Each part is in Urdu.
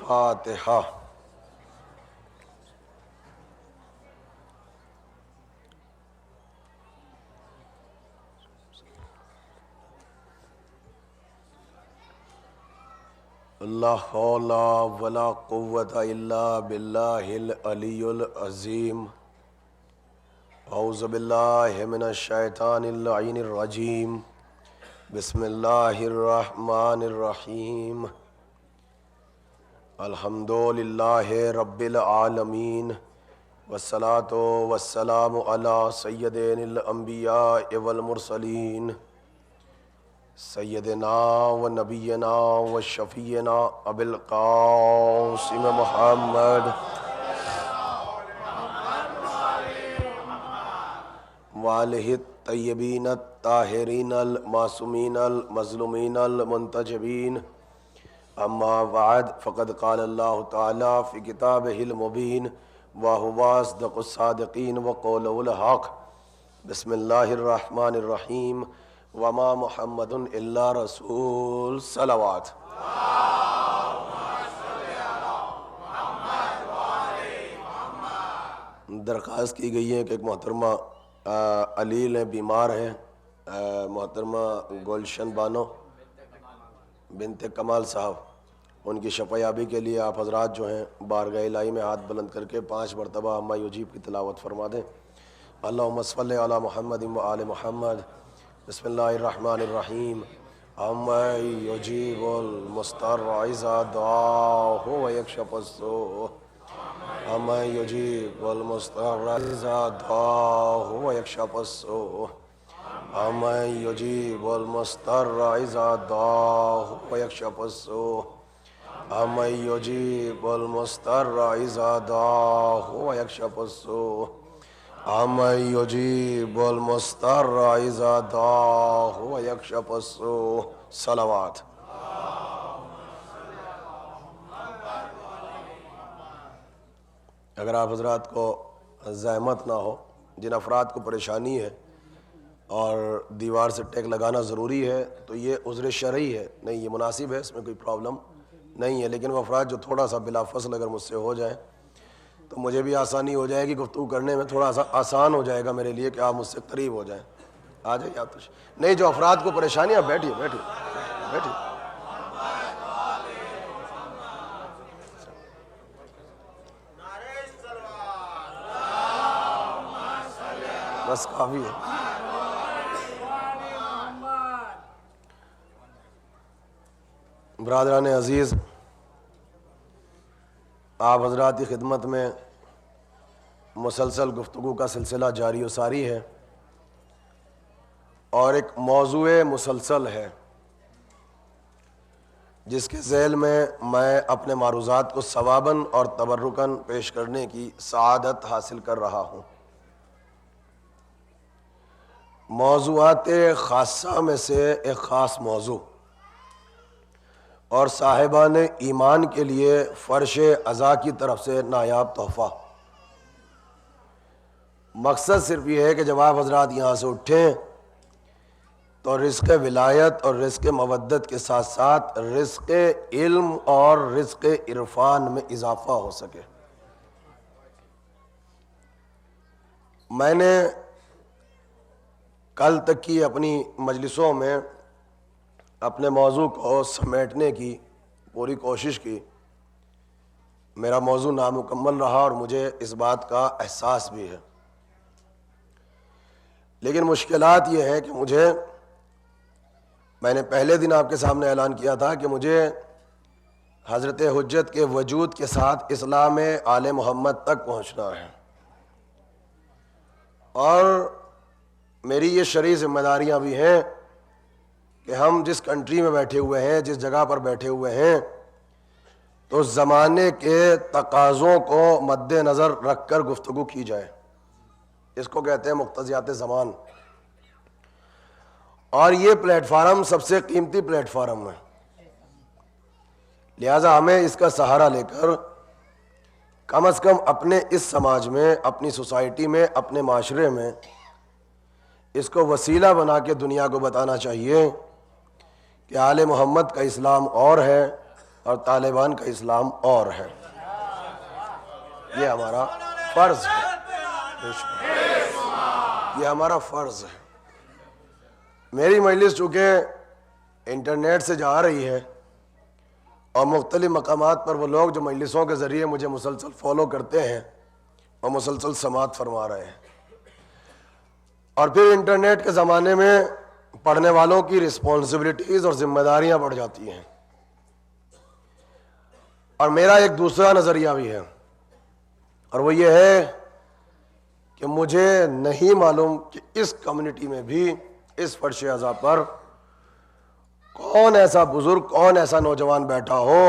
الفاتحہ۔ لا حول ولا قوة الا باللہ العلی العظیم۔ اعوذ باللہ من الشیطان اللعین الرجیم۔ بسم اللہ الرحمن الرحیم۔ الحمد للہ رب العالمین، والصلاة والسلام علی سیدنا الانبیاء والمرسلین، سیدنا و نبینا و شفیعنا ابی القاسم محمد وآلہ الطیبین الطاہرین المعصومین المظلومین المنتجبین۔ اما بعد، فقد قال اللہ تعالی فی کتابہ المبین وہو اصدق الصادقین وقولہ الحق۔ بسم اللہ الرحمن الرحیم۔ وما محمد الا رسول صلوات۔ درخواست کی گئی ہے کہ ایک محترمہ علیل ہیں، بیمار ہیں، محترمہ گلشن بانو بنت کمال صاحب، ان کی شفا یابی کے لیے آپ حضرات جو ہیں بارگاہ الہی میں ہاتھ بلند کر کے 5 مرتبہ اما یجیب کی تلاوت فرما دیں۔ اللہم صلی علی محمد و آل محمد۔ بسم اللہ الرحمن الرحیم۔ اما یجیب المضطر اذا دعاہ ویکشف السوء، اما یجیب المضطر اذا دعاہ ویکشف السوء، اما یجیب المضطر اذا دعاہ ویکشف السوء، اما یجیب المضطر اذا دعاہ ویکشف السوء، اما یجیب المضطر اذا دعاہ ویکشف السوء۔ صلوات۔ اگر آپ حضرات کو زحمت نہ ہو، جن افراد کو پریشانی ہے اور دیوار سے ٹیک لگانا ضروری ہے تو یہ عذر شرعی ہے، نہیں یہ مناسب ہے، اس میں کوئی پرابلم نہیں ہے، لیکن وہ افراد جو تھوڑا سا بلا فصل اگر مجھ سے ہو جائیں تو مجھے بھی آسانی ہو جائے گی، گفتگو کرنے میں تھوڑا سا آسان ہو جائے گا میرے لیے کہ آپ مجھ سے قریب ہو جائیں۔ آ جائیے آپ نہیں، جو افراد کو پریشانی ہے بیٹھیے بیٹھیے بیٹھیے۔ بس کافی ہے۔ برادران عزیز، آپ حضرات کی خدمت میں مسلسل گفتگو کا سلسلہ جاری و ساری ہے اور ایک موضوع مسلسل ہے جس کے ذیل میں اپنے معروضات کو ثواباً اور تبرکاً پیش کرنے کی سعادت حاصل کر رہا ہوں۔ موضوعات خاصہ میں سے ایک خاص موضوع اور صاحبان ایمان کے لیے فرش عزا کی طرف سے نایاب تحفہ۔ مقصد صرف یہ ہے کہ جب آپ حضرات یہاں سے اٹھیں تو رزق ولایت اور رزق مودت کے ساتھ ساتھ رزق علم اور رزق عرفان میں اضافہ ہو سکے۔ میں نے کل تک کی اپنی مجلسوں میں اپنے موضوع کو سمیٹنے کی پوری کوشش کی، میرا موضوع نامکمل رہا اور مجھے اس بات کا احساس بھی ہے، لیکن مشکلات یہ ہے کہ میں نے پہلے دن آپ کے سامنے اعلان کیا تھا کہ مجھے حضرت حجت کے وجود کے ساتھ اسلام آل محمد تک پہنچنا ہے، اور میری یہ شرعی ذمہ داریاں بھی ہیں کہ ہم جس کنٹری میں بیٹھے ہوئے ہیں، جس جگہ پر بیٹھے ہوئے ہیں، تو زمانے کے تقاضوں کو مد نظر رکھ کر گفتگو کی جائے۔ اس کو کہتے ہیں مقتضیات زمان، اور یہ پلیٹ فارم سب سے قیمتی پلیٹ فارم ہے، لہٰذا ہمیں اس کا سہارا لے کر کم از کم اپنے اس سماج میں، اپنی سوسائٹی میں، اپنے معاشرے میں اس کو وسیلہ بنا کے دنیا کو بتانا چاہیے کہ آل محمد کا اسلام اور ہے اور طالبان کا اسلام اور ہے. یہ ہمارا فرض ہے، یہ ہمارا فرض ہے. میری مجلس چونکہ انٹرنیٹ سے جا رہی ہے اور مختلف مقامات پر وہ لوگ جو مجلسوں کے ذریعے مجھے مسلسل فالو کرتے ہیں اور مسلسل سماعت فرما رہے ہیں، اور پھر انٹرنیٹ کے زمانے میں پڑھنے والوں کی رسپانسبلٹیز اور ذمہ داریاں بڑھ جاتی ہیں. اور میرا ایک دوسرا نظریہ بھی ہے، اور وہ یہ ہے کہ مجھے نہیں معلوم کہ اس کمیونٹی میں بھی اس فرش اعضاء پر کون ایسا بزرگ، کون ایسا نوجوان بیٹھا ہو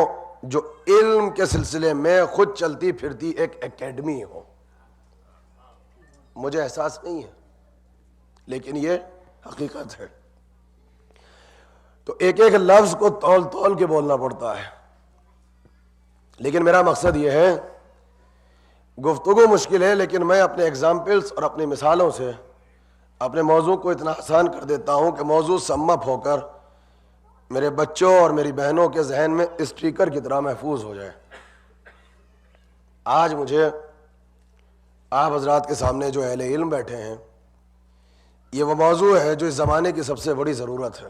جو علم کے سلسلے میں خود چلتی پھرتی ایک اکیڈمی ہو. مجھے احساس نہیں ہے، لیکن یہ حقیقت ہے. تو ایک ایک لفظ کو تول تول کے بولنا پڑتا ہے. لیکن میرا مقصد یہ ہے، گفتگو مشکل ہے لیکن میں اپنے ایگزامپلز اور اپنی مثالوں سے اپنے موضوع کو اتنا آسان کر دیتا ہوں کہ موضوع سم اپ ہو کر میرے بچوں اور میری بہنوں کے ذہن میں اسٹیکر کی طرح محفوظ ہو جائے. آج مجھے آپ حضرات کے سامنے جو اہل علم بیٹھے ہیں، یہ وہ موضوع ہے جو اس زمانے کی سب سے بڑی ضرورت ہے،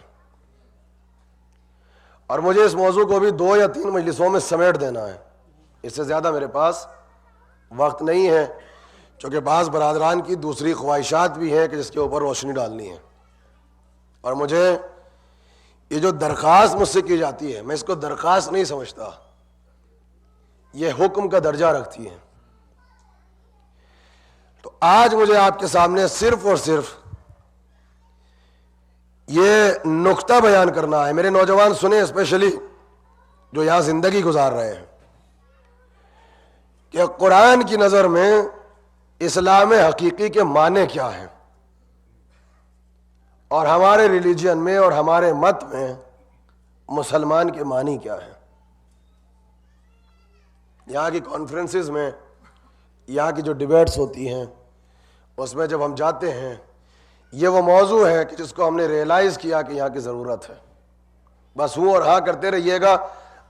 اور مجھے اس موضوع کو بھی 2 یا 3 مجلسوں میں سمیٹ دینا ہے. اس سے زیادہ میرے پاس وقت نہیں ہے، چونکہ بعض برادران کی دوسری خواہشات بھی ہیں کہ جس کے اوپر روشنی ڈالنی ہے. اور مجھے یہ جو درخواست مجھ سے کی جاتی ہے، میں اس کو درخواست نہیں سمجھتا، یہ حکم کا درجہ رکھتی ہے. تو آج مجھے آپ کے سامنے صرف اور صرف یہ نقطہ بیان کرنا ہے. میرے نوجوان سنیں، اسپیشلی جو یہاں زندگی گزار رہے ہیں، کہ قرآن کی نظر میں اسلام حقیقی کے معنی کیا ہیں، اور ہمارے ریلیجن میں اور ہمارے مت میں مسلمان کے معنی کیا ہیں. یہاں کی کانفرنسز میں، یہاں کی جو ڈیبیٹس ہوتی ہیں، اس میں جب ہم جاتے ہیں، یہ وہ موضوع ہے کہ جس کو ہم نے ریئلائز کیا کہ یہاں کی ضرورت ہے. بس ہوں اور ہاں کرتے رہیے گا.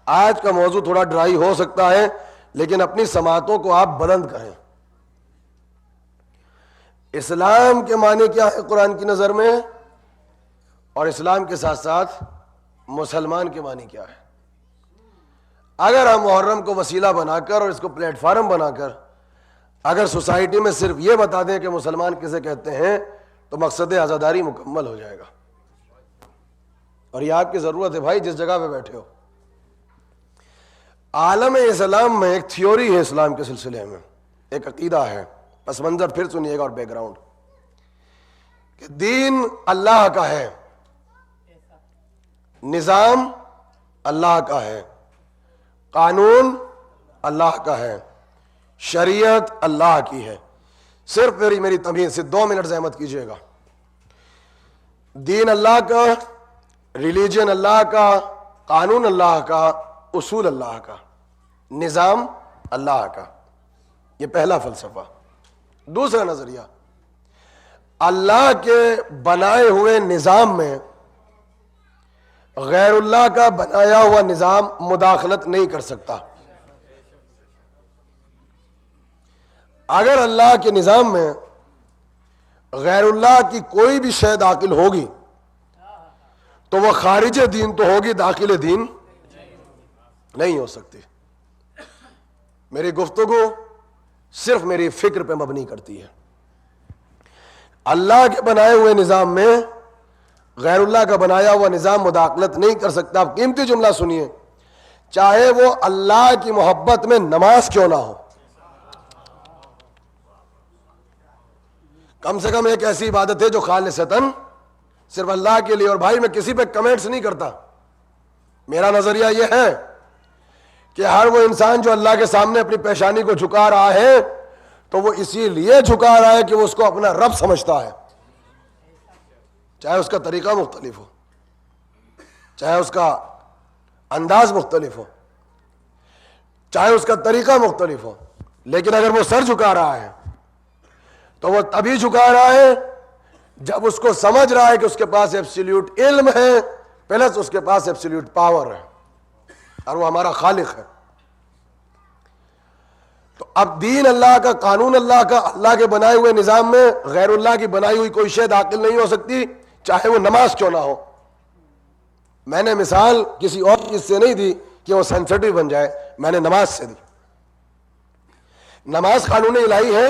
آج کا موضوع تھوڑا ڈرائی ہو سکتا ہے، لیکن اپنی سماعتوں کو آپ بلند کریں. اسلام کے معنی کیا ہے قرآن کی نظر میں، اور اسلام کے ساتھ ساتھ مسلمان کے معنی کیا ہے. اگر ہم محرم کو وسیلہ بنا کر اور اس کو پلیٹ فارم بنا کر اگر سوسائٹی میں صرف یہ بتا دیں کہ مسلمان کسے کہتے ہیں، تو مقصد عزاداری مکمل ہو جائے گا. اور یہ آپ کی ضرورت ہے بھائی، جس جگہ پہ بیٹھے ہو. عالم اسلام میں ایک تھیوری ہے، اسلام کے سلسلے میں ایک عقیدہ ہے. پس منظر پھر سنیے گا اور بیک گراؤنڈ، کہ دین اللہ کا ہے، نظام اللہ کا ہے، قانون اللہ کا ہے، شریعت اللہ کی ہے. صرف میری تمہید سے 2 منٹ زحمت کیجئے گا. دین اللہ کا، ریلیجن اللہ کا، قانون اللہ کا، اصول اللہ کا، نظام اللہ کا. یہ پہلا فلسفہ. دوسرا نظریہ، اللہ کے بنائے ہوئے نظام میں غیر اللہ کا بنایا ہوا نظام مداخلت نہیں کر سکتا. اگر اللہ کے نظام میں غیر اللہ کی کوئی بھی شے داخل ہوگی تو وہ خارج دین تو ہوگی، داخل دین نہیں ہو سکتی. میری گفتگو صرف میری فکر پہ مبنی کرتی ہے. اللہ کے بنائے ہوئے نظام میں غیر اللہ کا بنایا ہوا نظام مداخلت نہیں کر سکتا. آپ قیمتی جملہ سنیے، چاہے وہ اللہ کی محبت میں نماز کیوں نہ ہو. کم سے کم ایک ایسی عبادت ہے جو خالصتاً صرف اللہ کے لیے. اور بھائی میں کسی پہ کمنٹس نہیں کرتا، میرا نظریہ یہ ہے کہ ہر وہ انسان جو اللہ کے سامنے اپنی پیشانی کو جھکا رہا ہے تو وہ اسی لیے جھکا رہا ہے کہ وہ اس کو اپنا رب سمجھتا ہے. چاہے اس کا طریقہ مختلف ہو، چاہے اس کا انداز مختلف ہو، چاہے اس کا طریقہ مختلف ہو، لیکن اگر وہ سر جھکا رہا ہے تو وہ تبھی جھکا رہا ہے جب اس کو سمجھ رہا ہے کہ اس کے پاس ایبسلیوٹ علم ہے، پلس اس کے پاس ایبسلیوٹ پاور ہے. اور وہ ہمارا خالق ہے. تو اب دین اللہ کا، قانون اللہ کا، اللہ کے بنائے ہوئے نظام میں غیر اللہ کی بنائی ہوئی کوئی شے داخل نہیں ہو سکتی، چاہے وہ نماز کیوں نہ ہو. میں نے مثال کسی اور چیز سے نہیں دی کہ وہ سینسٹیو بن جائے، میں نے نماز سے دی. نماز قانون الہی ہے،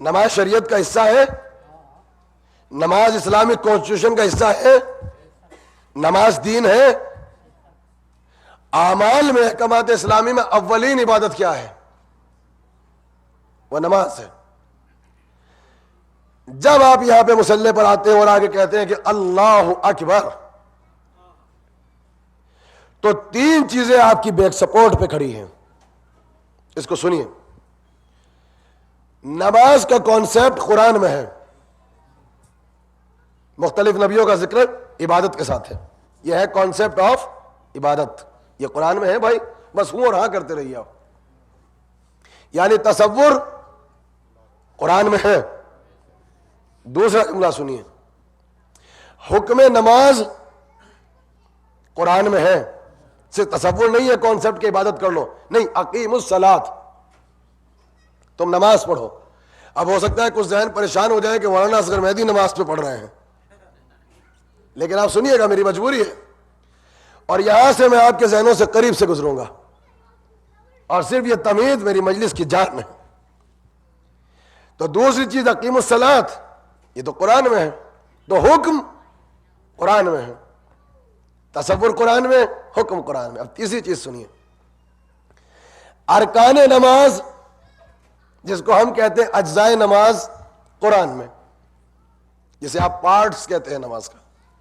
نماز شریعت کا حصہ ہے، نماز اسلامک کانسٹیٹیوشن کا حصہ ہے، نماز دین ہے. اعمال میں، احکامات اسلامی میں اولین عبادت کیا ہے؟ وہ نماز ہے. جب آپ یہاں پہ مصلی پر آتے ہیں اور آگے کہتے ہیں کہ اللہ اکبر، تو تین چیزیں آپ کی بیک سپورٹ پہ کھڑی ہیں. اس کو سنیے. نماز کا کانسیپٹ قرآن میں ہے، مختلف نبیوں کا ذکر عبادت کے ساتھ ہے. یہ ہے کانسیپٹ آف عبادت، یہ قرآن میں ہے بھائی، بس ہوں اور ہاں کرتے رہیے آپ. یعنی تصور قرآن میں ہے. دوسرا جملہ سنیے، حکم نماز قرآن میں ہے، صرف تصور نہیں ہے کانسیپٹ کی عبادت کر لو، نہیں، اقیم الصلاۃ، تم نماز پڑھو. اب ہو سکتا ہے کچھ ذہن پریشان ہو جائے کہ مولانا اصغر مہدی نماز پہ پڑھ رہے ہیں، لیکن آپ سنیے گا، میری مجبوری ہے، اور یہاں سے میں آپ کے ذہنوں سے قریب سے گزروں گا، اور صرف یہ تمہید میری مجلس کی جان ہے. تو دوسری چیز اقیم الصلاۃ، یہ تو قرآن میں ہے، تو حکم قرآن میں ہے، تصور قرآن میں، حکم قرآن میں. اب تیسری چیز سنیے، ارکان نماز جس کو ہم کہتے ہیں اجزائے نماز، قرآن میں، جسے آپ پارٹس کہتے ہیں نماز کا.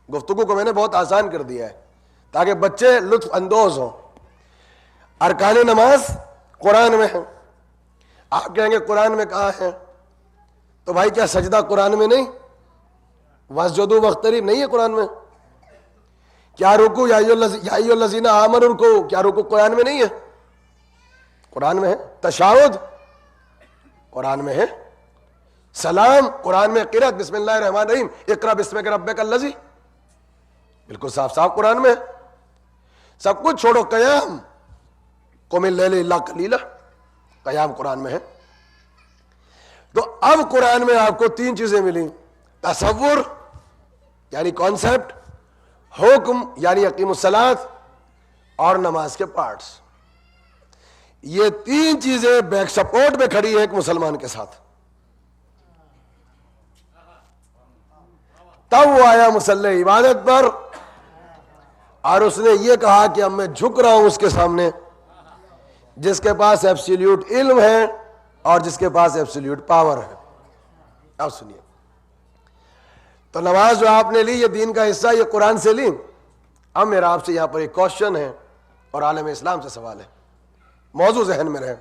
گفتگو کو میں نے بہت آسان کر دیا ہے تاکہ بچے لطف اندوز ہوں. ارکان نماز قرآن میں ہے. آپ کہیں گے قرآن میں کہاں ہے؟ تو بھائی کیا سجدہ قرآن میں نہیں؟ واسجدوا واقترب نہیں ہے قرآن میں؟ کیا رکوع یا ایھا الذین آمنوا رکوع، کیا رکوع قرآن میں نہیں ہے؟ قرآن میں ہے. تشہد قرآن میں ہے. سلام قرآن میں. قرأت بسم اللہ الرحمن الرحیم، اقرأ باسم ربک الذی، بالکل صاف صاف قرآن میں ہے. سب کچھ چھوڑو، قیام، قم اللیل الا قلیلا، قیام قرآن میں ہے. تو اب قرآن میں آپ کو تین چیزیں ملی، تصور یعنی کانسیپٹ، حکم یعنی اقیم الصلاۃ، اور نماز کے پارٹس. یہ تین چیزیں بیک سپورٹ میں کھڑی ہے ایک مسلمان کے ساتھ. تب وہ آیا مصلی عبادت پر اور اس نے یہ کہا کہ اب میں جھک رہا ہوں اس کے سامنے جس کے پاس ایبسلیوٹ علم ہے اور جس کے پاس ایبسلیوٹ پاور ہے. اب سنیے، تو نماز جو آپ نے لی یہ دین کا حصہ، یہ قرآن سے لی. اب میرا آپ سے یہاں پر ایک کوشچن ہے اور عالم اسلام سے سوال ہے، موضوع ذہن میں رہے.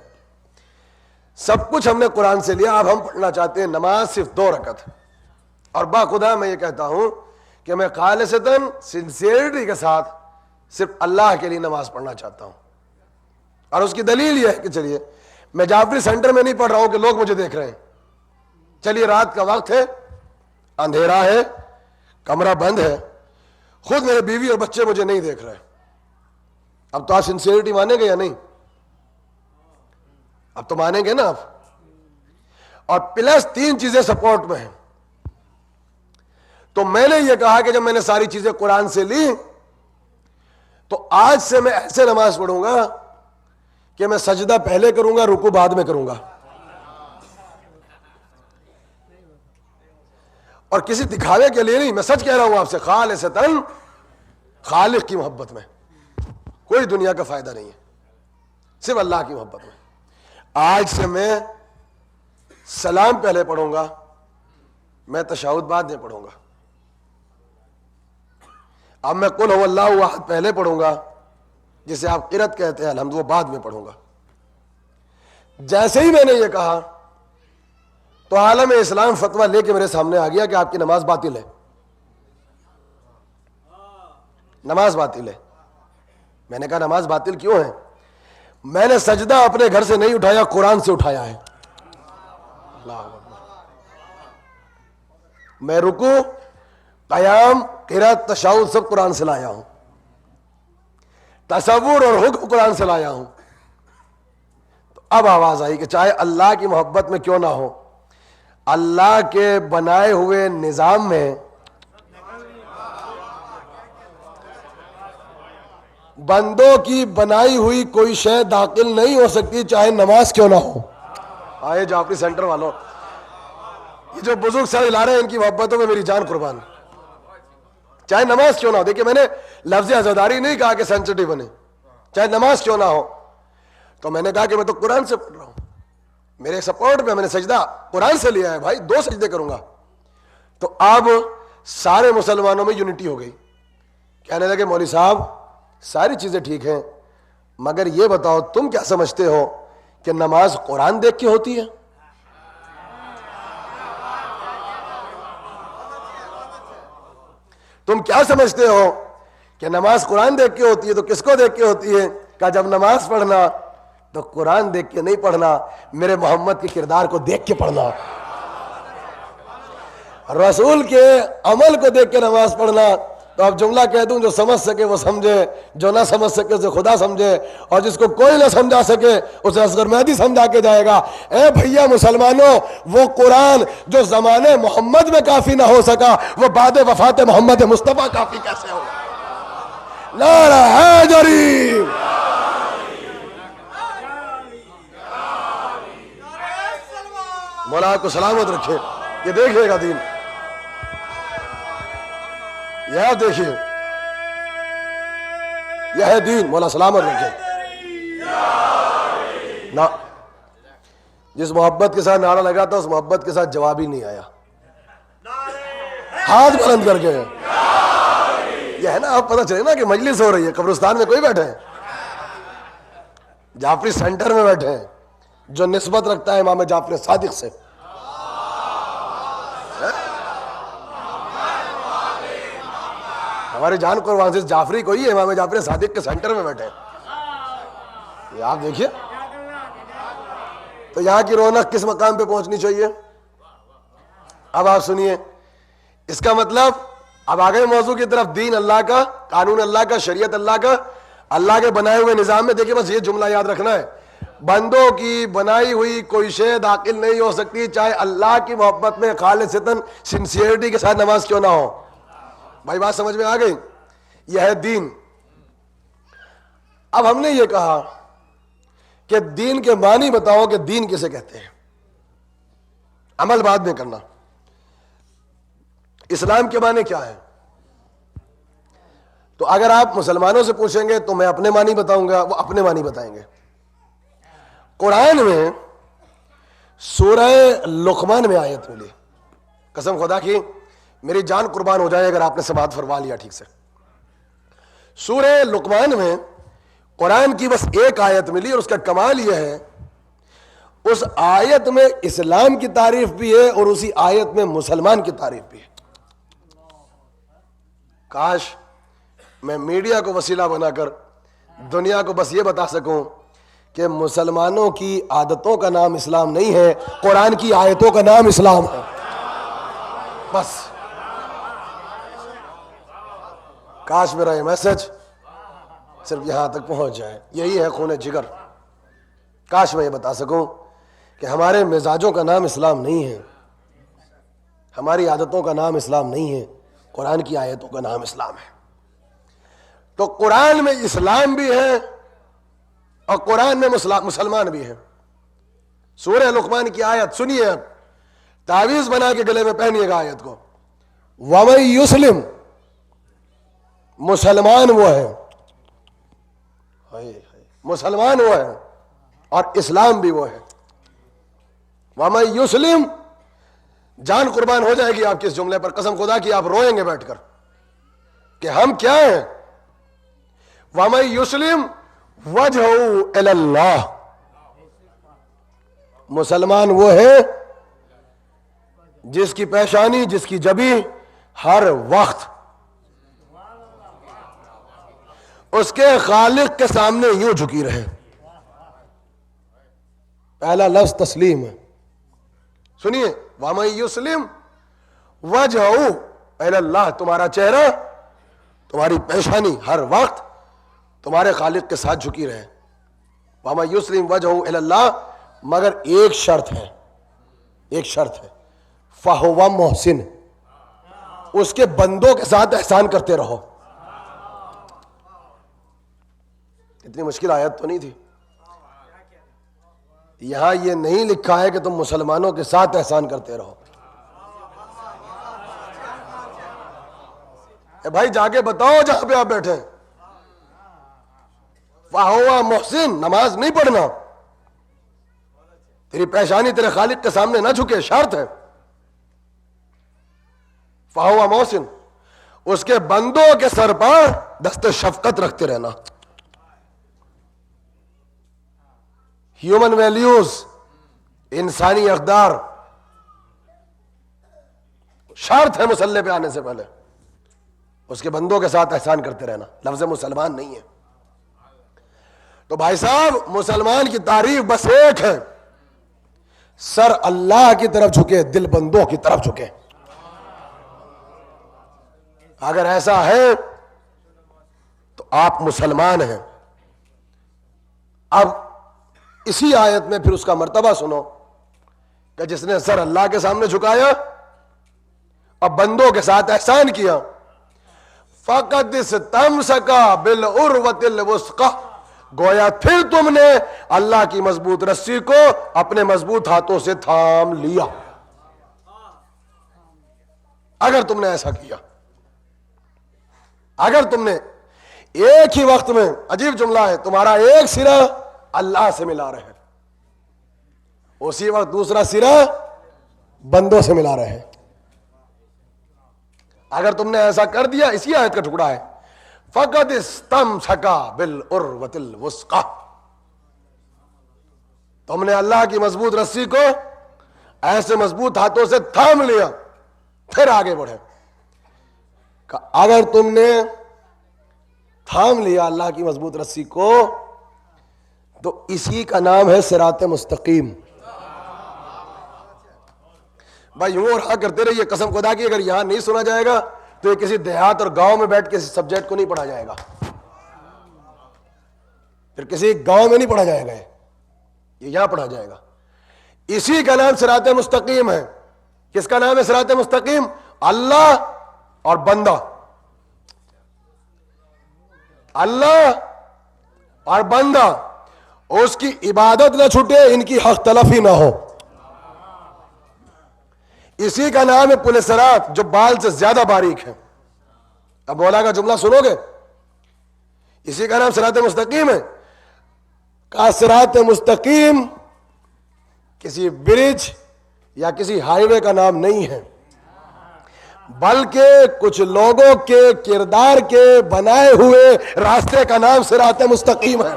سب کچھ ہم نے قرآن سے لیا، اب ہم پڑھنا چاہتے ہیں نماز صرف 2 رکعت. اور باخدا میں یہ کہتا ہوں کہ میں خالصتاً سنسیئرٹی کے ساتھ صرف اللہ کے لیے نماز پڑھنا چاہتا ہوں. اور اس کی دلیل یہ ہے کہ چلیے میں جعفری سینٹر میں نہیں پڑھ رہا ہوں کہ لوگ مجھے دیکھ رہے ہیں. چلیے رات کا وقت ہے، اندھیرا ہے، کمرہ بند ہے، خود میرے بیوی اور بچے مجھے نہیں دیکھ رہے. اب تو آپ سنسیئرٹی مانیں گے یا نہیں؟ اب تو مانیں گے نا آپ. اور پلس 3 چیزیں سپورٹ میں ہیں. تو میں نے یہ کہا کہ جب میں نے ساری چیزیں قرآن سے لی تو آج سے میں ایسے نماز پڑھوں گا کہ میں سجدہ پہلے کروں گا، رکوع بعد میں کروں گا. اور کسی دکھاوے کے لیے نہیں، میں سچ کہہ رہا ہوں آپ سے، خالصتاً خالق کی محبت میں. کوئی دنیا کا فائدہ نہیں ہے، صرف اللہ کی محبت میں. آج سے میں سلام پہلے پڑھوں گا، میں تشہد بعد میں پڑھوں گا. اب میں قل هو اللہ احد پہلے پڑھوں گا، جسے آپ قرأت کہتے ہیں الحمد، وہ بعد میں پڑھوں گا. جیسے ہی میں نے یہ کہا تو عالم اسلام فتویٰ لے کے میرے سامنے آ گیا کہ آپ کی نماز باطل ہے، نماز باطل ہے. میں نے کہا نماز باطل کیوں ہے؟ میں نے سجدہ اپنے گھر سے نہیں اٹھایا، قرآن سے اٹھایا ہے. اللہ اکبر. میں رکوع، قیام، قرأت، تشہد سب قرآن سے لایا ہوں. تصور اور حکم قرآن سے لایا ہوں. تو اب آواز آئی کہ چاہے اللہ کی محبت میں کیوں نہ ہو, اللہ کے بنائے ہوئے نظام میں بندوں کی بنائی ہوئی کوئی شے داخل نہیں ہو سکتی, چاہے نماز کیوں نہ ہو. آئے جعفری سینٹر والوں, یہ جو بزرگ سر لا رہے ہیں ان کی محبتوں میں میری جان قربان, چاہے نماز کیوں نہ ہو. دیکھیں میں نے لفظ عزاداری نہیں کہا کہ سینسٹیو بنے, چاہے نماز کیوں نہ ہو. تو میں نے کہا کہ میں تو قرآن سے پڑھ رہا ہوں, میرے سپورٹ میں میں نے سجدہ قرآن سے لیا ہے بھائی, 2 سجدے کروں گا. تو اب سارے مسلمانوں میں یونٹی ہو گئی. کہنے لگے مولوی صاحب ساری چیزیں ٹھیک ہیں, مگر یہ بتاؤ تم کیا سمجھتے ہو کہ نماز قرآن دیکھ کے ہوتی ہے؟ تم کیا سمجھتے ہو کہ نماز قرآن دیکھ کے ہوتی ہے؟ تو کس کو دیکھ کے ہوتی ہے؟ کہ جب نماز پڑھنا تو قرآن دیکھ کے نہیں پڑھنا, میرے محمد کے کردار کو دیکھ کے پڑھنا, رسول کے عمل کو دیکھ کے نماز پڑھنا. تو اب جملہ کہہ دوں, جو سمجھ سکے وہ سمجھے, جو نہ سمجھ سکے اسے خدا سمجھے, اور جس کو کوئی نہ سمجھا سکے اسے اصغر مہدی سمجھا کے جائے گا. اے بھیا مسلمانوں, وہ قرآن جو زمانے محمد میں کافی نہ ہو سکا, وہ بعد وفات محمد مصطفیٰ کافی کیسے ہوگا؟ نعرہ حیدری, مولا کو سلامت رکھے. یہ دیکھئے گا دین, یہ دیکھیے یہ ہے دین, مولا سلامت رکھے. نہ جس محبت کے ساتھ نعرہ لگا تھا اس محبت کے ساتھ جواب ہی نہیں آیا. ہاتھ بلند کر کے یہ ہے نا, اب پتہ چلے نا کہ مجلس ہو رہی ہے, قبرستان میں کوئی بیٹھے ہیں, جعفری سینٹر میں بیٹھے ہیں جو نسبت رکھتا ہے امام جعفر صادق سے. ہماری جان قربان سے جعفری کوئی ہے, امام جعفر صادق کے سینٹر میں بیٹھے ہیں. یہ آپ دیکھیے, تو یہاں کی رونق کس مقام پہ پہنچنی چاہیے. اب آپ سنیے, اس کا مطلب اب آگے موضوع کی طرف, دین اللہ کا, قانون اللہ کا, شریعت اللہ کا, اللہ کے بنائے ہوئے نظام میں. دیکھیں بس یہ جملہ یاد رکھنا ہے, بندوں کی بنائی ہوئی کوئی شے داخل نہیں ہو سکتی, چاہے اللہ کی محبت میں خالصتاً سنسیئرٹی کے ساتھ نماز کیوں نہ ہو. بھائی بات سمجھ میں آ گئی؟ یہ ہے دین. اب ہم نے یہ کہا کہ دین کے معنی بتاؤ کہ دین کسے کہتے ہیں, عمل بعد میں کرنا. اسلام کے معنی کیا ہے؟ تو اگر آپ مسلمانوں سے پوچھیں گے تو میں اپنے معنی بتاؤں گا, وہ اپنے معنی بتائیں گے. قرآن میں سورہ لقمان میں آیت ملی, قسم خدا کی میری جان قربان ہو جائے اگر آپ نے سماعت فرما لیا ٹھیک سے. سورہ لقمان میں قرآن کی بس ایک آیت ملی, اور اس کا کمال یہ ہے اس آیت میں اسلام کی تعریف بھی ہے اور اسی آیت میں مسلمان کی تعریف بھی ہے. کاش میں میڈیا کو وسیلہ بنا کر دنیا کو بس یہ بتا سکوں کہ مسلمانوں کی عادتوں کا نام اسلام نہیں ہے, قرآن کی آیتوں کا نام اسلام ہے. بس کاش میرا یہ میسج صرف یہاں تک پہنچ جائے, یہی ہے خون جگر. کاش میں یہ بتا سکوں کہ ہمارے مزاجوں کا نام اسلام نہیں ہے, ہماری عادتوں کا نام اسلام نہیں ہے, قرآن کی آیتوں کا نام اسلام ہے. تو قرآن میں اسلام بھی ہے اور قرآن میں مسلمان بھی ہے. سورہ لقمان کی آیت سنیے, اب تعویذ بنا کے گلے میں پہنیے گا آیت کو. وَمَن یُسْلِم, مسلمان وہ ہے, مسلمان وہ ہے اور اسلام بھی وہ ہے. وَمَن یُسْلِم, جان قربان ہو جائے گی آپ کے اس جملے پر, قسم خدا کی آپ روئیں گے بیٹھ کر کہ ہم کیا ہیں. وَمَن یُسْلِم وَجْهُ إِلَى اللَّهِ, مسلمان وہ ہے جس کی پیشانی, جس کی جبی ہر وقت اس کے خالق کے سامنے یوں جھکی رہے. پہلا لفظ تسلیم ہے, سنیے. وَمَن یُسْلِم وَجْهُ إِلَى اللَّهِ, تمہارا چہرہ, تمہاری پیشانی ہر وقت تمہارے خالق کے ساتھ جھکی رہے. وَمَن يُسْلِمْ وَجْهَهُ إِلَى اللَّهِ، مگر ایک شرط ہے، فَهُوَ مُحْسِنٌ، اس کے بندوں کے ساتھ احسان کرتے رہو. اتنی مشکل آیت تو نہیں تھی. یہاں یہ نہیں لکھا ہے کہ تم مسلمانوں کے ساتھ احسان کرتے رہو. اے بھائی جا کے بتاؤ جہاں پہ آپ بیٹھے ہیں. فَهُوَ محسن، نماز نہیں پڑھنا، تیری پیشانی تیرے خالق کے سامنے نہ جھکے، شرط ہے. فَهُوَ محسن، اس کے بندوں کے سر پر دست شفقت رکھتے رہنا. ہیومن ویلیوز، انسانی اقدار، شرط ہے مصلی پہ آنے سے پہلے اس کے بندوں کے ساتھ احسان کرتے رہنا. لفظ مسلمان نہیں ہے. تو بھائی صاحب مسلمان کی تعریف بس ایک ہے، سر اللہ کی طرف جھکے، دل بندوں کی طرف جھکے. اگر ایسا ہے تو آپ مسلمان ہیں. اب اسی آیت میں پھر اس کا مرتبہ سنو کہ جس نے سر اللہ کے سامنے جھکایا اور بندوں کے ساتھ احسان کیا، فَقَدْ اسْتَمْسَكَ بِالْعُرْوَةِ الْوُثْقَىٰ، گویا پھر تم نے اللہ کی مضبوط رسی کو اپنے مضبوط ہاتھوں سے تھام لیا. اگر تم نے ایسا کیا، اگر تم نے ایک ہی وقت میں، عجیب جملہ ہے، تمہارا ایک سرا اللہ سے ملا رہے، اسی وقت دوسرا سرا بندوں سے ملا رہے، اگر تم نے ایسا کر دیا، اسی آیت کا ٹکڑا ہے، فَقَدْ اسْتَمْسَكَ بِالْعُرْوَةِ الْوُثْقَىٰ، تم نے اللہ کی مضبوط رسی کو ایسے مضبوط ہاتھوں سے تھام لیا. پھر آگے بڑھے کہ اگر تم نے تھام لیا اللہ کی مضبوط رسی کو تو اسی کا نام ہے صراط مستقیم. بھائی یوں رہا کرتے رہیے، قسم خدا کی اگر یہاں نہیں سنا جائے گا تو یہ کسی دیہات اور گاؤں میں بیٹھ کے اس سبجیکٹ کو نہیں پڑھا جائے گا، پھر کسی گاؤں میں نہیں پڑھا جائے گا، یہ یہاں پڑھا جائے گا. اسی کا نام صراط مستقیم ہے. کس کا نام ہے صراط مستقیم؟ اللہ اور بندہ، اللہ اور بندہ، اس کی عبادت نہ چھوٹے، ان کی حق تلفی نہ ہو. اسی کا نام ہے پل صراط، جو بال سے زیادہ باریک ہے. اب مولا کا جملہ سنو گے، اسی کا نام صراط مستقیم ہے. کا صراط مستقیم کسی برج یا کسی ہائی وے کا نام نہیں ہے، بلکہ کچھ لوگوں کے کردار کے بنائے ہوئے راستے کا نام صراط مستقیم ہے.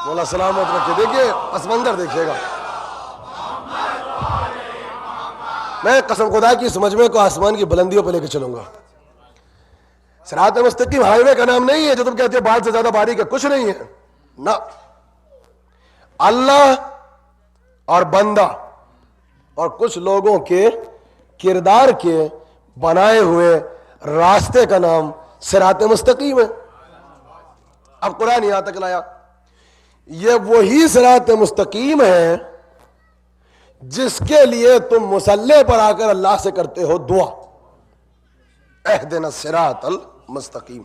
مولا سلامت رکھے. دیکھیے پس منظر دیکھیے گا. میں قسم خدا کی سمجھ میں کو آسمان کی بلندیوں پہ لے کے چلوں گا. صراط مستقیم ہائی وے کا نام نہیں ہے جو تم کہتے ہو بال سے زیادہ باریک ہے، کچھ نہیں ہے نہ. اللہ اور بندہ اور کچھ لوگوں کے کردار کے بنائے ہوئے راستے کا نام صراط مستقیم ہے. اب قرآن یہاں تک لایا، یہ وہی صراط مستقیم ہے جس کے لیے تم مصلی پر آ کر اللہ سے کرتے ہو دعا، اہدنا الصراط المستقیم.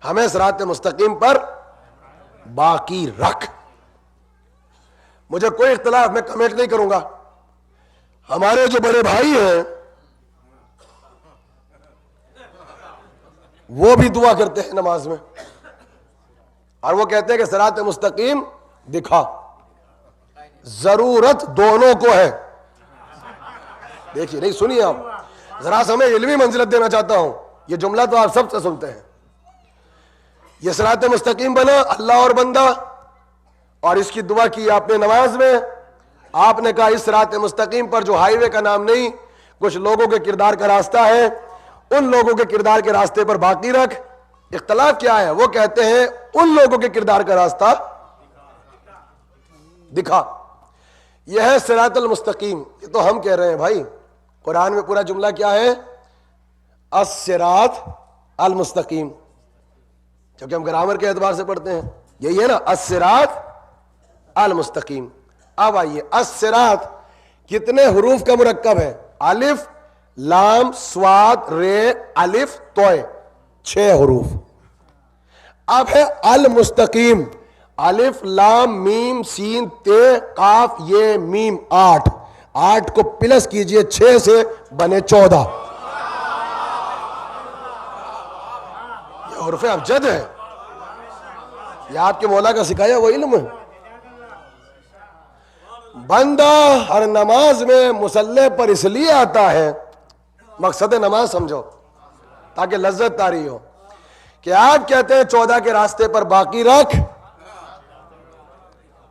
ہمیں صراط مستقیم پر باقی رکھ. مجھے کوئی اختلاف، میں کمنٹ نہیں کروں گا. ہمارے جو بڑے بھائی ہیں وہ بھی دعا کرتے ہیں نماز میں، اور وہ کہتے ہیں کہ صراط مستقیم دکھا. ضرورت دونوں کو ہے. دیکھیے، نہیں سنیے آپ، ذرا سا میں علمی منزلت دینا چاہتا ہوں. یہ جملہ تو آپ سب سے سنتے ہیں. یہ صراط مستقیم بنا اللہ اور بندہ، اور اس کی دعا کی آپ نے نماز میں. آپ نے کہا اس صراط مستقیم پر جو ہائی وے کا نام نہیں، کچھ لوگوں کے کردار کا راستہ ہے، ان لوگوں کے کردار کے راستے پر باقی رکھ. اختلاف کیا ہے؟ وہ کہتے ہیں ان لوگوں کے کردار کا راستہ دکھا. یہ ہے صراط المستقیم. یہ تو ہم کہہ رہے ہیں بھائی. قرآن میں پورا جملہ کیا ہے؟ الصراط المستقیم، کیونکہ ہم گرامر کے اعتبار سے پڑھتے ہیں، یہی ہے نا الصراط المستقیم۔ اب آئیے، الصراط کتنے حروف کا مرکب ہے؟ الف لام صاد رے الف توئے، 6 حروف۔ اب ہے المستقیم، الف لام میم سین تے قاف یہ میم، 8 کو پلس کیجئے 6 سے بنے 14۔ یہ حروف ابجد ہے، یہ آپ کے مولا کا سکھایا وہ علم ہے۔ بندہ ہر نماز میں مصلی پر اس لیے آتا ہے، مقصد نماز سمجھو تاکہ لذت طاری ہو، کہ آپ کہتے ہیں 14 کے راستے پر باقی رکھ،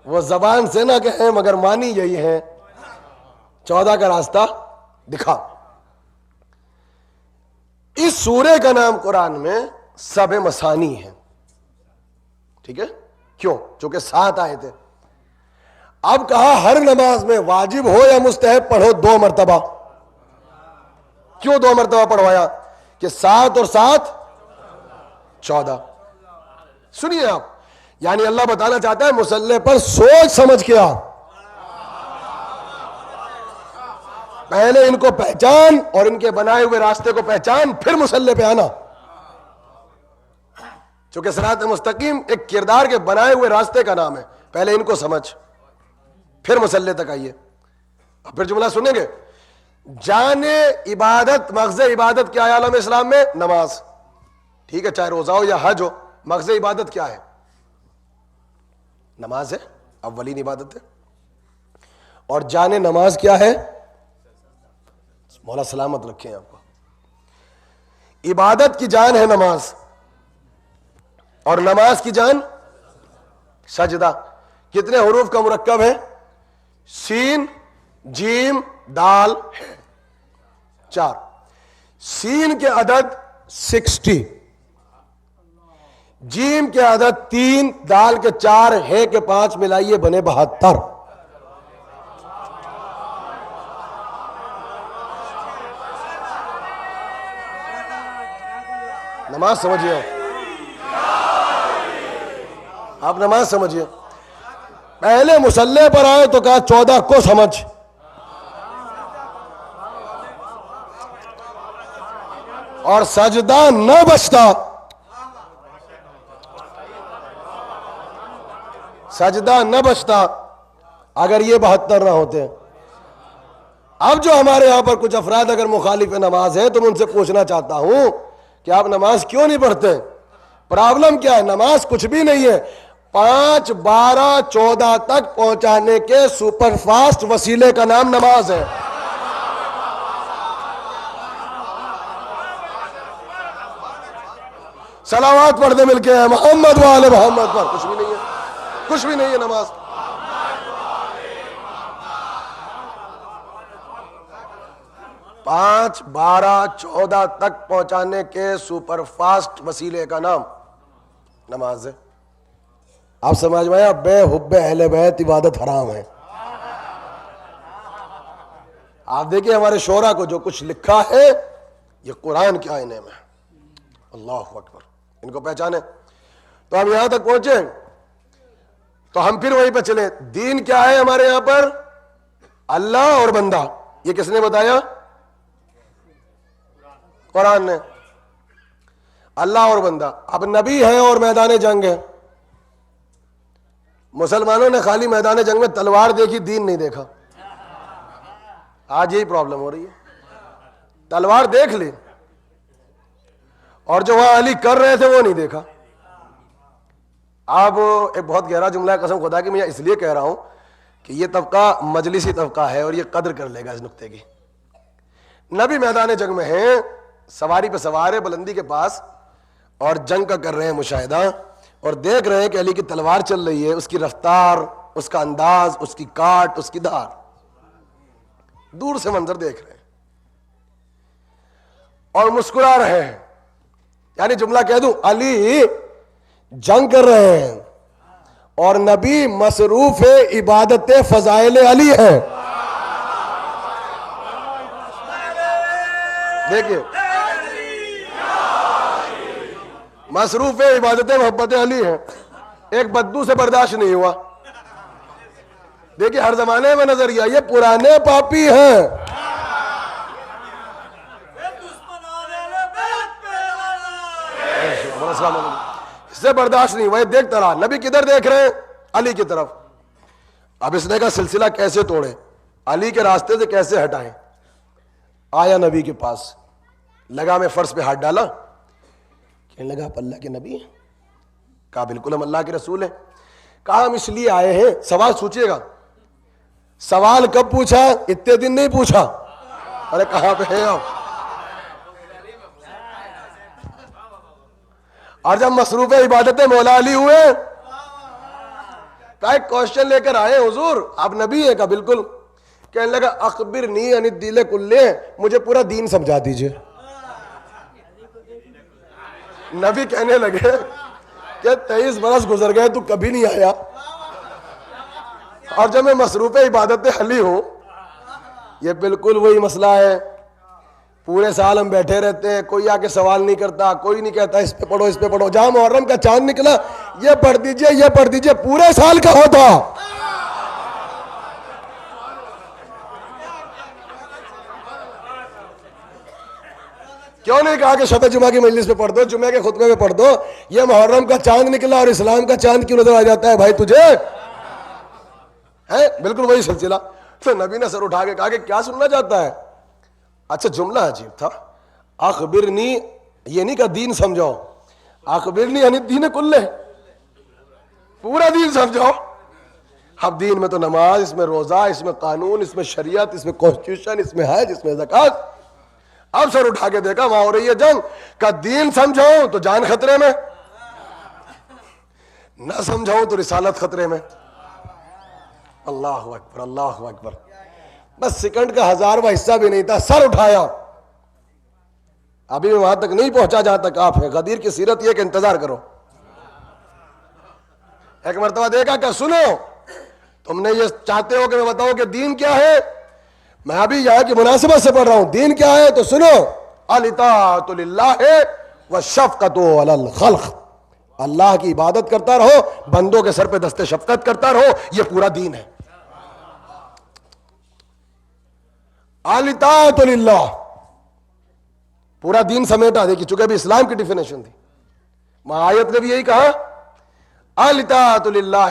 وہ زبان سے نہ کہیں مگر مانی یہی ہے، 14 کا راستہ دکھا۔ اس سورے کا نام قرآن میں سبع مثانی ہے، ٹھیک ہے؟ کیوں؟ چونکہ 7 آئے تھے۔ اب کہا ہر نماز میں واجب ہو یا مستحب پڑھو 2 مرتبہ۔ کیوں 2 مرتبہ پڑھوایا؟ کہ 7 اور 7 14۔ سنیے آپ، یعنی اللہ بتانا چاہتا ہے مصلی پر سوچ سمجھ کے آ، پہلے ان کو پہچان اور ان کے بنائے ہوئے راستے کو پہچان، پھر مصلی پہ آنا۔ چونکہ صراط مستقیم ایک کردار کے بنائے ہوئے راستے کا نام ہے، پہلے ان کو سمجھ پھر مصلی تک آئیے۔ اب پھر جملہ سنیں گے، جان عبادت، مغز عبادت کیا ہے عالم اسلام میں؟ نماز، ٹھیک ہے، چاہے روزہ ہو یا حج ہو، مغز عبادت کیا ہے؟ نماز ہے، اولین عبادت ہے۔ اور جان نماز کیا ہے؟ مولا سلامت رکھیں آپ کو، عبادت کی جان ہے نماز، اور نماز کی جان سجدہ۔ کتنے حروف کا مرکب ہے؟ سین جیم دال ہے، 4۔ سین کے عدد 60، جیم کے عدد 3، دال کے 4، ہے کے 5 ملائیے بنے 72۔ نماز سمجھیے آپ، نماز سمجھیے۔ پہلے مصلی پر آئے تو کہا 14 کو سمجھ، اور سجدہ نہ بچتا، سجدہ نہ بچتا اگر یہ 72 نہ ہوتے۔ اب جو ہمارے یہاں پر کچھ افراد اگر مخالف نماز ہیں تو میں ان سے پوچھنا چاہتا ہوں کہ آپ نماز کیوں نہیں پڑھتے؟ پرابلم کیا ہے؟ نماز کچھ بھی نہیں ہے، 5 12 14 تک پہنچانے کے سپر فاسٹ وسیلے کا نام نماز ہے۔ صلوات پڑھ دے مل کے محمد وآل محمد پر، کچھ بھی نہیں ہے، کچھ بھی نہیں ہے نماز۔ پانچ 12 14 تک پہنچانے کے سپر فاسٹ وسیلے کا نام نماز ہے۔ آپ سمجھ میں آیا؟ بے حب اہل بیت عبادت حرام ہے۔ آپ دیکھیں ہمارے شعراء کو جو کچھ لکھا ہے یہ قرآن کے آئینے میں، اللہ اکبر، ان کو پہچانے۔ تو ہم یہاں تک پہنچے تو ہم پھر وہیں پہ چلے۔ دین کیا ہے ہمارے یہاں پر؟ اللہ اور بندہ۔ یہ کس نے بتایا؟ قرآن نے۔ اللہ اور بندہ۔ اب نبی ہے اور میدان جنگ ہے۔ مسلمانوں نے خالی میدان جنگ میں تلوار دیکھی، دین نہیں دیکھا۔ آج یہی پرابلم ہو رہی ہے، تلوار دیکھ لی اور جو وہاں علی کر رہے تھے وہ نہیں دیکھا۔ اب ایک بہت گہرا جملہ ہے، قسم خدا کی میں اس لیے کہہ رہا ہوں کہ یہ طبقہ مجلسی طبقہ ہے اور یہ قدر کر لے گا اس نقطے کی۔ نبی میدان جنگ میں ہیں، سواری پہ سوار ہے بلندی کے پاس، اور جنگ کا کر رہے ہیں مشاہدہ، اور دیکھ رہے ہیں کہ علی کی تلوار چل رہی ہے، اس کی رفتار، اس کا انداز، اس کی کاٹ، اس کی دھار، دور سے منظر دیکھ رہے ہیں اور مسکرا رہے ہیں۔ یعنی جملہ کہہ دوں، علی جنگ کر رہے ہیں اور نبی مصروف عبادت فضائل علی ہے۔ دیکھیے مصروف عبادت محبت علی ہیں، ایک بدو سے برداشت نہیں ہوا. دیکھیے ہر زمانے میں نظریہ یہ پرانے پاپی ہیں. اس سے برداشت نہیں ہوا، دیکھتا رہا. نبی کدھر دیکھ رہے ہیں؟ علی کی طرف. اب اس نے کا سلسلہ کیسے توڑے، علی کے راستے سے کیسے ہٹائیں. آیا نبی کے پاس، لگا میں فرش پہ ہاتھ ڈالا، کہنے لگا آپ اللہ کے نبی ہیں؟ کہا بالکل ہم اللہ کے رسول ہیں. کہا ہم اس لیے آئے ہیں. سوال سوچئے گا، سوال کب پوچھا؟ اتنے دن نہیں پوچھا. ارے کہاں پہ ہیں آپ؟ اور جب مصروف عبادت مولا علی ہوئے، کہا ایک کوشچن لے کر آئے حضور آپ نبی ہیں؟ کہا بالکل. کہنے لگا اخبرنی عن الدین کلہ، مجھے پورا دین سمجھا دیجئے. نبی کہنے لگے کہ 23 برس گزر گئے تو کبھی نہیں آیا، اور جب میں مصروف عبادت علی ہوں. یہ بالکل وہی مسئلہ ہے. پورے سال ہم بیٹھے رہتے ہیں، کوئی آ کے سوال نہیں کرتا، کوئی نہیں کہتا اس پہ پڑھو اس پہ پڑھو. جہاں محرم کا چاند نکلا یہ پڑھ دیجئے یہ پڑھ دیجئے، پورے سال کا ہوتا. کیوں نہیں کہا کہ شب جمعہ کی مجلس پہ پڑھ دو، جمعہ کے خطبے میں پڑھ دو؟ یہ محرم کا چاند نکلا اور اسلام کا چاند کیوں نظر آ جاتا ہے بھائی تجھے؟ ہے بالکل وہی سلسلہ. تو نبی نے سر اٹھا کے کہا کہ کیا سننا چاہتا ہے؟ اچھا جملہ عجیب تھا، اخبرنی، یہ نہیں کہا دین سمجھاؤ، اخبرنی عن الدین کلہ، پورا دین سمجھاؤ. اب دین میں تو نماز، اس میں روزہ، اس میں قانون، اس میں شریعت، اس میں کانسٹیٹیوشن، اس میں حج، اس میں زکوٰۃ. اب سر اٹھا کے دیکھا وہاں ہو رہی ہے جنگ. کا دین سمجھاؤں تو جان خطرے میں، نہ سمجھاؤں تو رسالت خطرے میں. اللہ اکبر اللہ اکبر. بس سیکنڈ کا 1000واں حصہ بھی نہیں تھا، سر اٹھایا. ابھی میں وہاں تک نہیں پہنچا جہاں تک آپ ہیں. غدیر کی سیرت یہ کہ انتظار کرو. ایک مرتبہ دیکھا کہ سنو، تم نے یہ چاہتے ہو کہ میں بتاؤں کہ دین کیا ہے؟ میں ابھی یہاں کی مناسبت سے پڑھ رہا ہوں. دین کیا ہے تو سنو، الاطاعۃ للہ والشفقۃ علی الخلق. اللہ کی عبادت کرتا رہو، بندوں کے سر پہ دست شفقت کرتا رہو، یہ پورا دین ہے. الاطاعۃ للہ پورا دین سمیٹا. دیکھیے چونکہ ابھی اسلام کی ڈیفینیشن تھی، آیت نے بھی یہی کہا الاطاعۃ للہ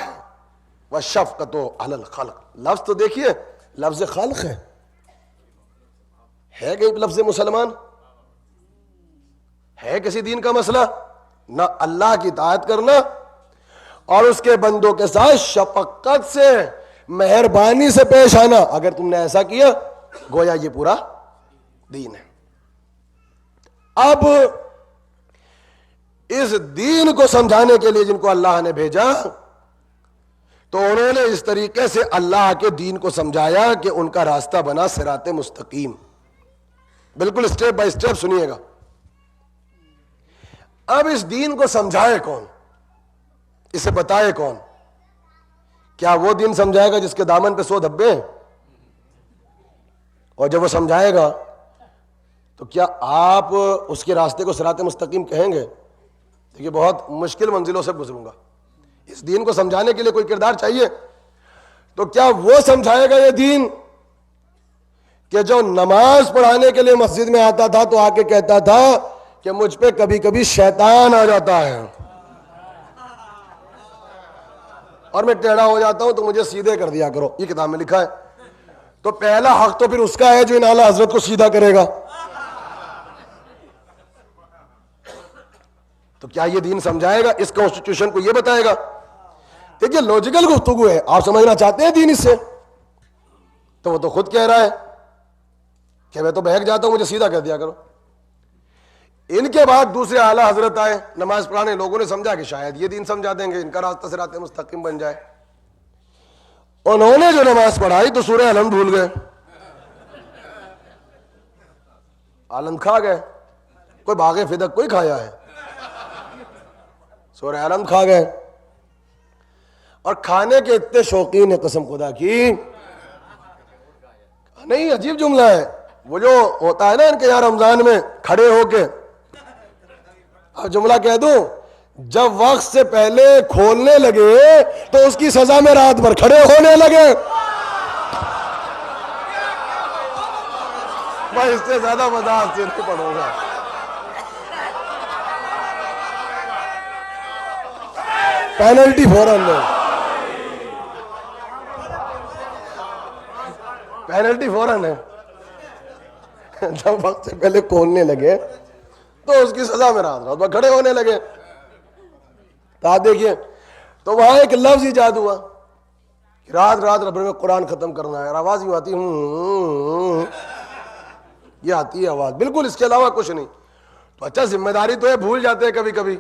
والشفقۃ علی الخلق. لفظ تو دیکھیے لفظ خلق ہے کہ لفظ مسلمان ہے کسی دین کا مسئلہ؟ نہ. اللہ کی اطاعت کرنا اور اس کے بندوں کے ساتھ شفقت سے، مہربانی سے پیش آنا. اگر تم نے ایسا کیا گویا یہ پورا دین ہے. اب اس دین کو سمجھانے کے لیے جن کو اللہ نے بھیجا، تو انہوں نے اس طریقے سے اللہ کے دین کو سمجھایا کہ ان کا راستہ بنا صراط مستقیم. بالکل اسٹیپ بائی اسٹیپ سنیے گا. اب اس دین کو سمجھائے کون، اسے بتائے کون؟ کیا وہ دین سمجھائے گا جس کے دامن پہ 100 دھبے ہیں؟ اور جب وہ سمجھائے گا تو کیا آپ اس کے راستے کو صراط مستقیم کہیں گے؟ دیکھیے بہت مشکل منزلوں سے گزروں گا. اس دین کو سمجھانے کے لیے کوئی کردار چاہیے. تو کیا وہ سمجھائے گا یہ دین کہ جو نماز پڑھانے کے لیے مسجد میں آتا تھا تو آ کے کہتا تھا کہ مجھ پہ کبھی کبھی شیطان آ جاتا ہے اور میں ٹیڑھا ہو جاتا ہوں تو مجھے سیدھے کر دیا کرو؟ یہ کتاب میں لکھا ہے. تو پہلا حق تو پھر اس کا ہے جو ان اعلیٰ حضرت کو سیدھا کرے گا. تو کیا یہ دین سمجھائے گا؟ اس کانسٹیٹیوشن کو یہ بتائے گا؟ دیکھیے لوجیکل گفتگو ہے. آپ سمجھنا چاہتے ہیں دین اس سے؟ تو وہ تو خود کہہ رہا ہے کہ میں تو بہک جاتا ہوں، مجھے سیدھا کر دیا کرو. ان کے بعد دوسرے اعلیٰ حضرت آئے نماز پڑھانے. لوگوں نے سمجھا کہ شاید یہ دین سمجھا دیں گے، ان کا راستہ صراط مستقیم بن جائے. انہوں نے جو نماز پڑھائی تو سورہ علم بھول گئے، علم کھا گئے. کوئی باغ فدق کوئی کھایا ہے؟ سورہ علم کھا گئے. اور کھانے کے اتنے شوقین ہیں قسم خدا کی. نہیں عجیب جملہ ہے وہ جو ہوتا ہے نا ان کے یہاں رمضان میں کھڑے ہو کے اب جملہ کہہ دوں، جب وقت سے پہلے کھولنے لگے تو اس کی سزا میں رات بھر کھڑے ہونے لگے. میں اس سے زیادہ وضاحت سے نہیں پڑھوں گا. پینلٹی فوراً دو، پینلٹی فوراً ہے. جب وقت سے پہلے کھولنے لگے تو اس کی سزا میں رات بھر کھڑے ہونے لگے. تو آپ دیکھیے، تو وہاں ایک لفظ ایجاد ہوا کہ رات رب میں قرآن ختم کرنا ہے، اور آواز یوں آتی یہ آتی ہے آواز، بالکل اس کے علاوہ کچھ نہیں. تو اچھا ذمہ داری تو ہے، بھول جاتے ہیں کبھی کبھی.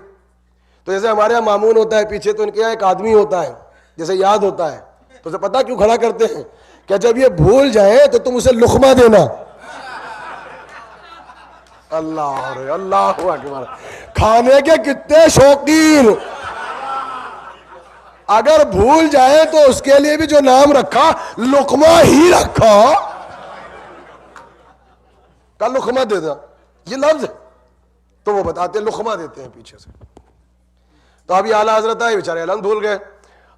تو جیسے ہمارے یہاں مامون ہوتا ہے، پیچھے تو ان کے یہاں ایک آدمی ہوتا ہے جیسے یاد ہوتا ہے، تو اسے پتا کیوں کھڑا کرتے ہیں کہ جب یہ بھول جائیں تو تم اسے لقمہ دینا. اللہ اکبر، کھانے کے کتنے شوقین. اگر بھول جائے تو اس کے لیے بھی جو نام رکھا لقمہ ہی رکھا، کا لقمہ دے دا، یہ لفظ ہے. تو وہ بتاتے ہیں لقمہ دیتے ہیں پیچھے سے. تو اب یہ اعلیٰ حضرت آئے، بیچارے علم بھول گئے.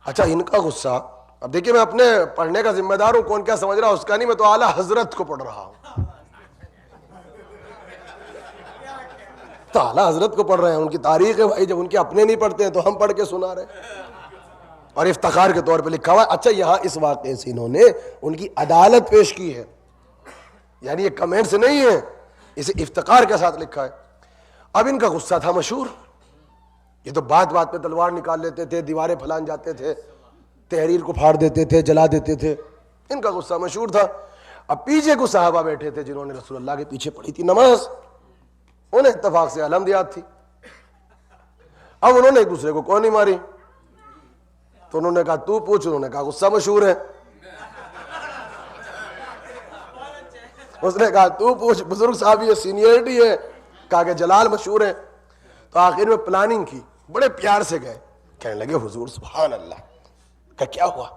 اچھا ان کا غصہ، اب دیکھیے میں اپنے پڑھنے کا ذمہ دار ہوں، کون کیا سمجھ رہا اس کا نہیں، میں تو اعلیٰ حضرت کو پڑھ رہا ہوں. تو اعلیٰ حضرت کو پڑھ رہے ہیں، ان کی تاریخ ہے بھائی، جب ان کے اپنے نہیں پڑھتے ہیں تو ہم پڑھ کے سنا رہے ہیں، اور افتخار کے طور پہ لکھا ہوا ہے. اچھا یہاں اس واقعے سے انہوں نے ان کی عدالت پیش کی ہے، یعنی یہ کمنٹ سے نہیں ہے، اسے افتخار کے ساتھ لکھا ہے. اب ان کا غصہ تھا مشہور، یہ تو بات بات پہ تلوار نکال لیتے تھے، دیواریں پھلان جاتے تھے، تحریر کو پھاڑ دیتے تھے، جلا دیتے تھے. ان کا غصہ مشہور تھا. اب پیچھے کو صحابہ بیٹھے تھے جنہوں نے رسول اللہ کے پیچھے پڑھی تھی نماز، انہیں اتفاق سے الحمد یاد تھی. اب انہوں نے ایک دوسرے کو کون نہیں ماری، تو انہوں نے کہا تو پوچھ، انہوں نے کہا غصہ مشہور ہے. اس نے کہا تو پوچھ، بزرگ صاحب یہ سینئرٹی ہے، کہا کہ جلال مشہور ہے. تو آخر میں پلاننگ کی، بڑے پیار سے گئے، کہنے لگے حضور سبحان اللہ. کہ کیا ہوا،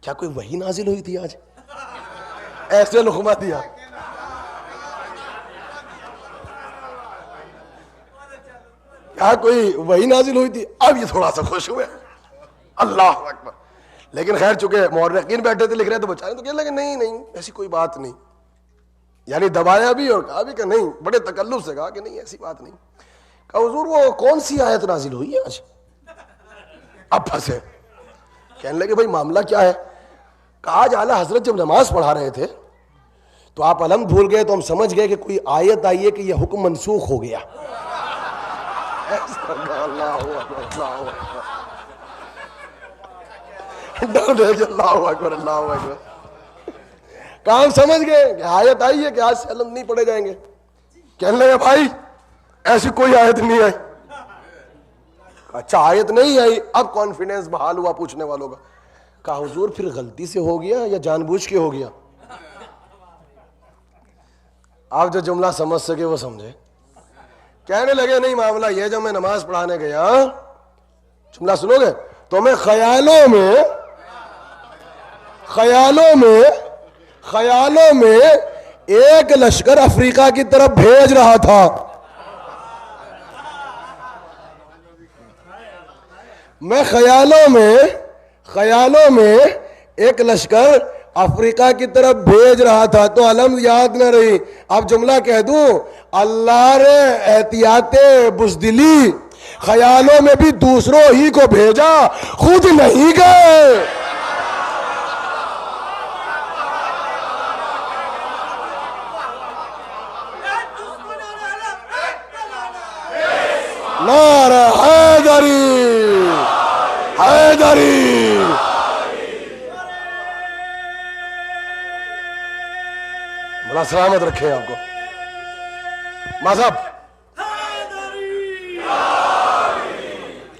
کیا کوئی وحی نازل ہوئی تھی آج؟ ایسے لقمہ دیا. کیا کوئی وحی نازل ہوئی تھی؟ اب یہ تھوڑا سا خوش ہوئے، اللہ اکبر. لیکن خیر چونکہ مورخین بیٹھے تھے لکھ رہے تو بچارے تو کہنے لگے نہیں ایسی کوئی بات نہیں، یعنی دبایا بھی اور کہا بھی کہ نہیں، بڑے تکلف سے کہا کہ نہیں ایسی بات نہیں. کہا حضور وہ کون سی آیت نازل ہوئی ہے آج؟ اب پھنسے، کہنے لگے بھائی معاملہ کیا ہے؟ کہا آج اعلیٰ حضرت جب نماز پڑھا رہے تھے تو آپ علم بھول گئے، تو ہم سمجھ گئے کہ کوئی آیت آئی ہے کہ یہ حکم منسوخ ہو گیا. اللہ اکبر اللہ اکبر. کام سمجھ گئے کہ آیت آئی ہے کہ آج سے علم نہیں پڑھے جائیں گے. کہنے لگے بھائی ایسی کوئی آیت نہیں آئی. اچھا آیت نہیں آئی، اب کانفیڈنس بحال ہوا پوچھنے والوں کا. کہا حضور پھر غلطی سے ہو گیا یا جان بوجھ کے ہو گیا؟ آپ جو جملہ سمجھ سکے وہ سمجھے. کہنے لگے نہیں معاملہ یہ، جب میں نماز پڑھانے گیا، جملہ سنو گے تو میں خیالوں میں ایک لشکر افریقہ کی طرف بھیج رہا تھا. میں خیالوں میں ایک لشکر افریقہ کی طرف بھیج رہا تھا، تو علم یاد نہ رہی. اب جملہ کہہ دوں، اللہ نے احتیاط بزدلی خیالوں میں بھی دوسروں ہی کو بھیجا، خود نہیں گئے. نعرہ حیدری حیدری. بڑا سلامت رکھے آپ کو مذہب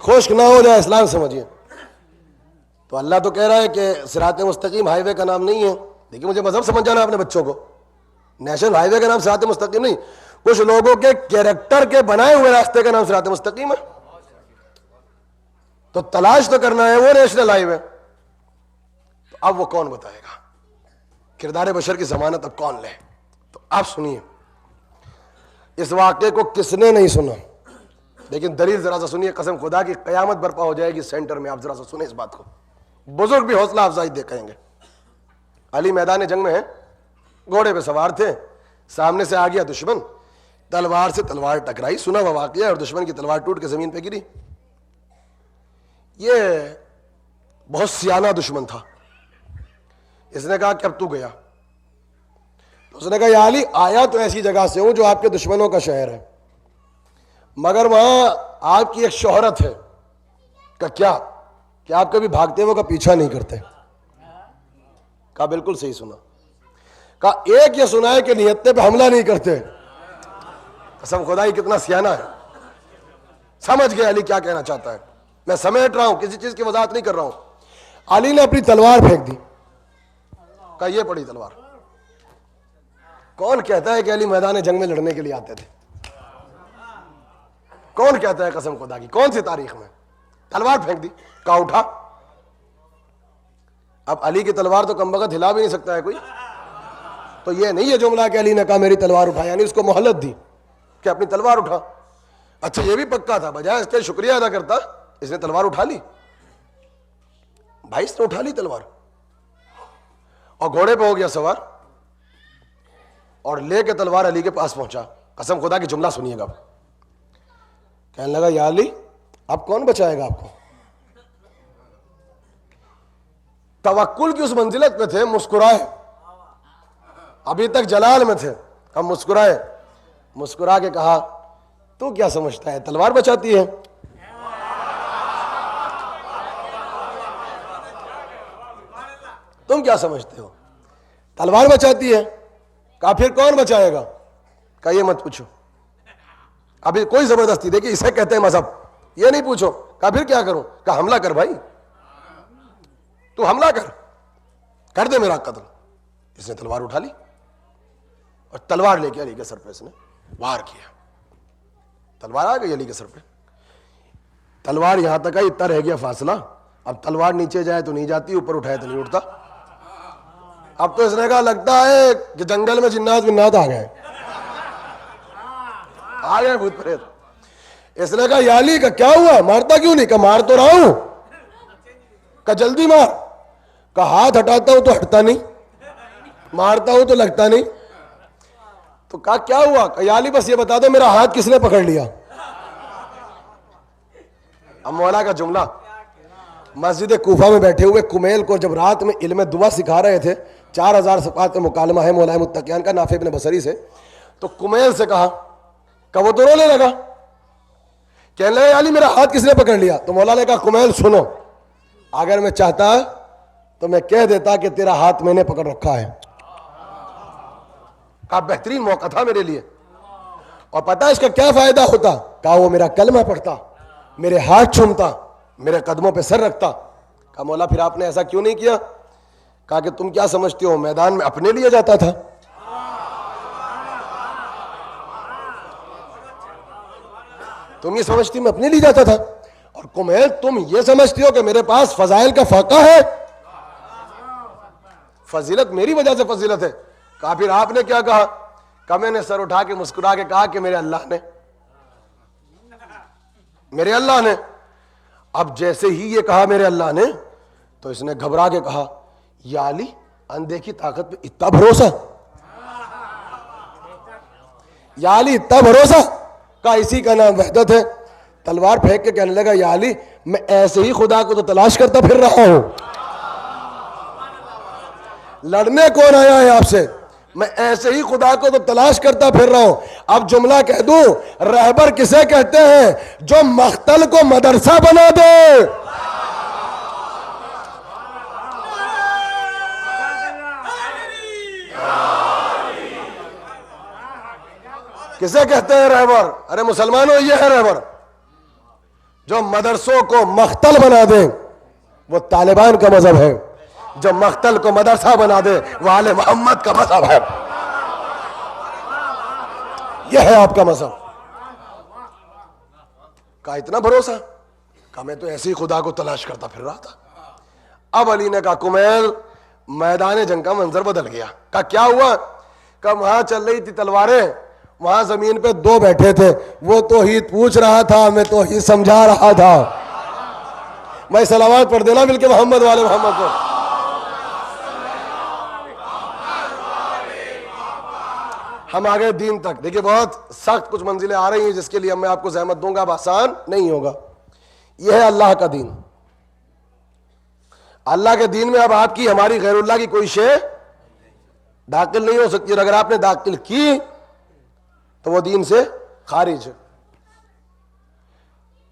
خشک نہ ہو جائے، اسلام سمجھیے. تو اللہ تو کہہ رہا ہے کہ صراط مستقیم ہائی وے کا نام نہیں ہے. دیکھیے مجھے مذہب سمجھ جانا اپنے بچوں کو، نیشنل ہائی وے کا نام صراط مستقیم نہیں، کچھ لوگوں کے کیریکٹر کے بنائے ہوئے راستے کا نام صراط مستقیم ہے. تو تلاش تو کرنا ہے وہ نیشنل ہائی وے. تو اب وہ کون بتائے گا؟ کردار بشر کی ضمانت اب کون لے؟ تو آپ سنیے، اس واقعے کو کس نے نہیں سنا؟ لیکن دلیل ذرا سا سنیے، قسم خدا کی قیامت برپا ہو جائے گی سینٹر میں. آپ ذرا سا سنیں اس بات کو، بزرگ بھی حوصلہ افزائی دے کہیں گے. علی میدان جنگ میں ہیں، گھوڑے پہ سوار تھے، سامنے سے آ گیا دشمن، تلوار سے تلوار ٹکرائی، سنا ہوا واقعہ، اور دشمن کی تلوار ٹوٹ کے زمین پہ گری. یہ بہت سیانہ دشمن تھا. اس نے کہا کہ اب تو گیا. اس نے کہا یا علی، آیا تو ایسی جگہ سے ہوں جو آپ کے دشمنوں کا شہر ہے، مگر وہاں آپ کی ایک شہرت ہے. کہ کیا؟ کہ آپ کبھی بھاگتے ہوئے کا پیچھا نہیں کرتے. کہا بالکل صحیح سنا. کہا ایک یہ سنا ہے کہ نیتے پہ حملہ نہیں کرتے. قسم خدا ہی کتنا سیانہ ہے. سمجھ گئے علی کیا کہنا چاہتا ہے. میں سمیٹ رہا ہوں، کسی چیز کی وضاحت نہیں کر رہا ہوں. علی نے اپنی تلوار پھینک دی. کہا یہ پڑی تلوار. کون کہتا ہے کہ علی میدان جنگ میں لڑنے کے لیے آتے تھے؟ کون کہتا ہے قسم خدا کی؟ کون سی تاریخ میں؟ تلوار پھینک دی. کہا اٹھا. اب علی کی تلوار تو کم بخت ہلا بھی نہیں سکتا ہے کوئی. تو یہ نہیں ہے جملہ کہ علی نے کہا میری تلوار اٹھا، یعنی اس کو مہلت دی کہ اپنی تلوار اٹھا. اچھا یہ بھی پکا تھا، بجائے اس کے شکریہ ادا کرتا اس نے تلوار اٹھا لی. بھائی اس نے اٹھا لی تلوار اور گھوڑے پہ ہو گیا سوار اور لے کے تلوار علی کے پاس پہنچا. قسم خدا کی جملہ سنیے گا. کہنے لگا یا علی اب کون بچائے گا آپ کو؟ توکل کی اس منزلت پہ تھے، مسکرائے. ابھی تک جلال میں تھے، ہم مسکرائے. مسکرا کے کہا تو کیا سمجھتا ہے تلوار بچاتی ہے؟ تم کیا سمجھتے ہو تلوار بچاتی ہے؟ کہا پھر کون بچائے گا؟ کہا یہ مت پوچھو. ابھی کوئی زبردستی، دیکھیے اسے کہتے ہیں مذہب. یہ نہیں پوچھو. کہا پھر کیا کروں؟ کہا حملہ کر بھائی، تو حملہ کر دے میرا قتل. اس نے تلوار اٹھا لی اور تلوار لے کے علی کے سر پہ اس نے وار کیا. تلوار آ گئی علی کے سر پہ. تلوار یہاں تک آئی، اتنا رہ گیا فاصلہ. اب تلوار نیچے جائے تو نہیں جاتی، اوپر اٹھائے تو نہیں اٹھتا. اب تو اس نے کہا لگتا ہے کہ جنگل میں جنات ونات آ گئے بھوت پریت. اس نے کہا یا علی کا کیا ہوا، مارتا کیوں نہیں؟ کہا مار تو رہا ہوں. کہا جلدی مار. کہا ہاتھ ہٹاتا ہوں تو ہٹتا نہیں، مارتا ہوں تو لگتا نہیں. تو کہا کیا ہوا؟ کہا یا علی بس یہ بتا دو میرا ہاتھ کس نے پکڑ لیا. اب مولا کا جملہ، مسجد کوفہ میں بیٹھے ہوئے کمیل کو جب رات میں علم دعا سکھا رہے تھے، 4000 صفحات کا مکالمہ ہے مولا متقیان کا نافع ابن بصری سے. تو کمیل سے کہا کہ وہ تو رونے لگا، کہنے لگا علی میرا ہاتھ کس نے پکڑ لیا. تو مولا نے کہا کمیل سنو، اگر میں چاہتا تو میں کہہ دیتا کہ تیرا ہاتھ میں نے پکڑ رکھا ہے. کہا بہترین موقع تھا میرے لیے، اور پتہ اس کا کیا فائدہ ہوتا؟ کہا وہ میرا کلمہ پڑھتا، میرے ہاتھ چومتا، میرے قدموں پہ سر رکھتا. کہا مولا پھر آپ نے ایسا کیوں نہیں کیا؟ کہا کہ تم کیا سمجھتے ہو میدان میں اپنے لیے جاتا تھا؟ تم یہ سمجھتی میں اپنے لیے جاتا تھا؟ اور کمیل تم یہ سمجھتی ہو کہ میرے پاس فضائل کا فاقہ ہے؟ فضیلت میری وجہ سے فضیلت ہے. کہا پھر آپ نے کیا کہا؟ کہا میں نے سر اٹھا کے مسکرا کے کہا کہ میرے اللہ نے. اب جیسے ہی یہ کہا میرے اللہ نے، تو اس نے گھبرا کے کہا یا علی اندھے کی طاقت پہ اتنا بھروسہ؟ یا علی اتنا بھروسہ؟ کہا اسی کا نام وحدت ہے. تلوار پھینک کے کہنے لگا یا علی میں ایسے ہی خدا کو تو تلاش کرتا پھر رہا ہوں، لڑنے کون آیا ہے آپ سے؟ میں ایسے ہی خدا کو تو تلاش کرتا پھر رہا ہوں. اب جملہ کہہ دوں، رہبر کسے کہتے ہیں؟ جو مختل کو مدرسہ بنا دے. کسے کہتے ہیں رہبر؟ ارے مسلمانوں یہ ہے رہبر. جو مدرسوں کو مختل بنا دے وہ طالبان کا مذہب ہے، جو مختل کو مدرسہ بنا دے وہ آل محمد کا مذہب ہے. یہ ہے آپ کا مذہب. کہا اتنا بھروسہ؟ کہا میں تو ایسے ہی خدا کو تلاش کرتا پھر رہا تھا. اب علی نے کہا کمیل میدان جنگ کا منظر بدل گیا. کہا کیا ہوا؟ کہا وہاں چل رہی تھی تلواریں، وہاں زمین پہ دو بیٹھے تھے, وہ توحید پوچھ رہا تھا, میں توحید سمجھا رہا تھا. میں صلوات پڑھ دینا مل کے محمد والے محمد کو. ہم آگے دین تک. دیکھیے بہت سخت کچھ منزلیں آ رہی ہیں جس کے لیے میں آپ کو زحمت دوں گا, اب آسان نہیں ہوگا. یہ ہے اللہ کا دین. اللہ کے دین میں اب آپ کی ہماری غیر اللہ کی کوئی شے داخل نہیں ہو سکتی, اور اگر آپ نے داخل کی تو وہ دین سے خارج ہے.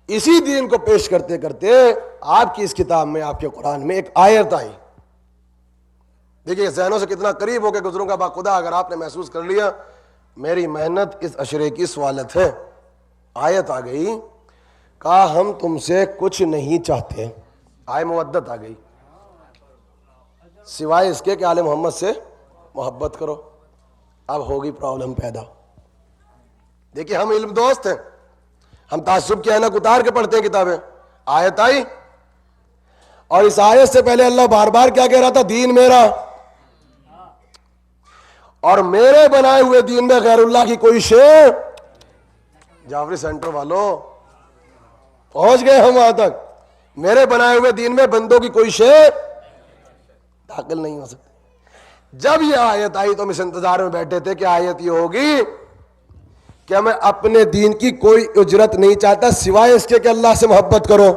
اسی دین کو پیش کرتے کرتے آپ کی اس کتاب میں, آپ کے قرآن میں ایک آیت آئی. دیکھیے ذہنوں سے کتنا قریب ہو کے گزروں گا باخدا. اگر آپ نے محسوس کر لیا میری محنت اس اشرے کی سوالت ہے. آیت آ گئی, کہا ہم تم سے کچھ نہیں چاہتے. آئے مودت آ گئی, سوائے اس کے کہ آل محمد سے محبت کرو. اب ہوگی پرابلم پیدا. دیکھیے ہم علم دوست ہیں, ہم تعصب کی اینک اتار کے پڑھتے ہیں کتابیں. آیت آئی, اور اس آیت سے پہلے اللہ بار بار کیا کہہ رہا تھا؟ دین میرا, اور میرے بنائے ہوئے دین میں غیر اللہ کی کوئی شے. جعفری سینٹر والوں پہنچ گئے ہم وہاں تک. میرے بنائے ہوئے دین میں بندوں کی کوئی شے داخل نہیں ہو سکتی. جب یہ آیت آئی تو ہم اس انتظار میں بیٹھے تھے کہ آیت یہ ہوگی کہ میں اپنے دین کی کوئی اجرت نہیں چاہتا سوائے اس کے کہ اللہ سے محبت کرو.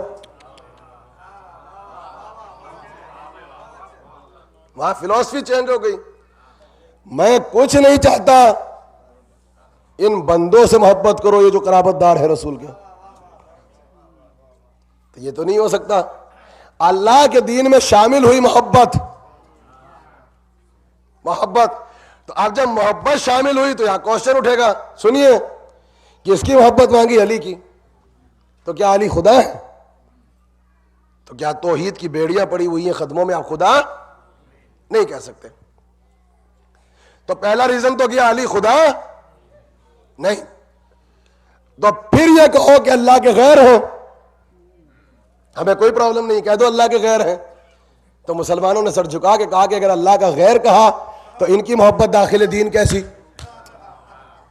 وہاں فلسفی چینج ہو گئی. میں کچھ نہیں چاہتا, ان بندوں سے محبت کرو یہ جو قرابت دار ہے رسول کے. تو یہ تو نہیں ہو سکتا. اللہ کے دین میں شامل ہوئی محبت. تو اب جب محبت شامل ہوئی تو یہاں کوشچن اٹھے گا, سنیے, کس کی محبت مانگی؟ علی کی. تو کیا علی خدا ہے؟ تو کیا توحید کی بیڑیاں پڑی ہوئی ہیں قدموں میں, آپ خدا نہیں کہہ سکتے. تو پہلا ریزن تو کیا علی خدا نہیں. تو پھر یہ کہو کہ اللہ کے غیر ہیں, ہمیں کوئی پرابلم نہیں, کہہ دو اللہ کے غیر ہیں. تو مسلمانوں نے سر جھکا کے کہا کہ اگر اللہ کا غیر کہا تو ان کی محبت داخل دین کیسی؟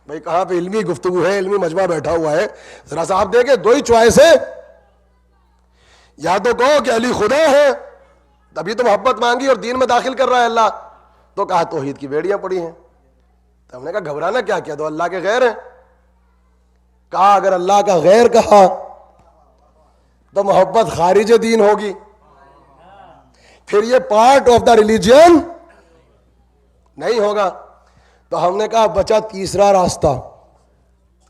بھائی کہاں پہ علمی گفتگو ہے, علمی مجمع بیٹھا ہوا ہے. ذرا سا آپ دیکھیں, دو ہی چوائس ہے, یا تو کہو کہ علی خدا ہے تبھی تو محبت مانگی اور دین میں داخل کر رہا ہے اللہ, تو کہا توحید کی بیڑیاں پڑی ہیں. تو ہم نے کہا گھبرانا کیا, کیا دو اللہ کے غیر ہیں. کہا اگر اللہ کا غیر کہا تو محبت خارج دین ہوگی, پھر یہ پارٹ آف دا ریلیجن نہیں ہوگا. تو ہم نے کہا بچا تیسرا راستہ.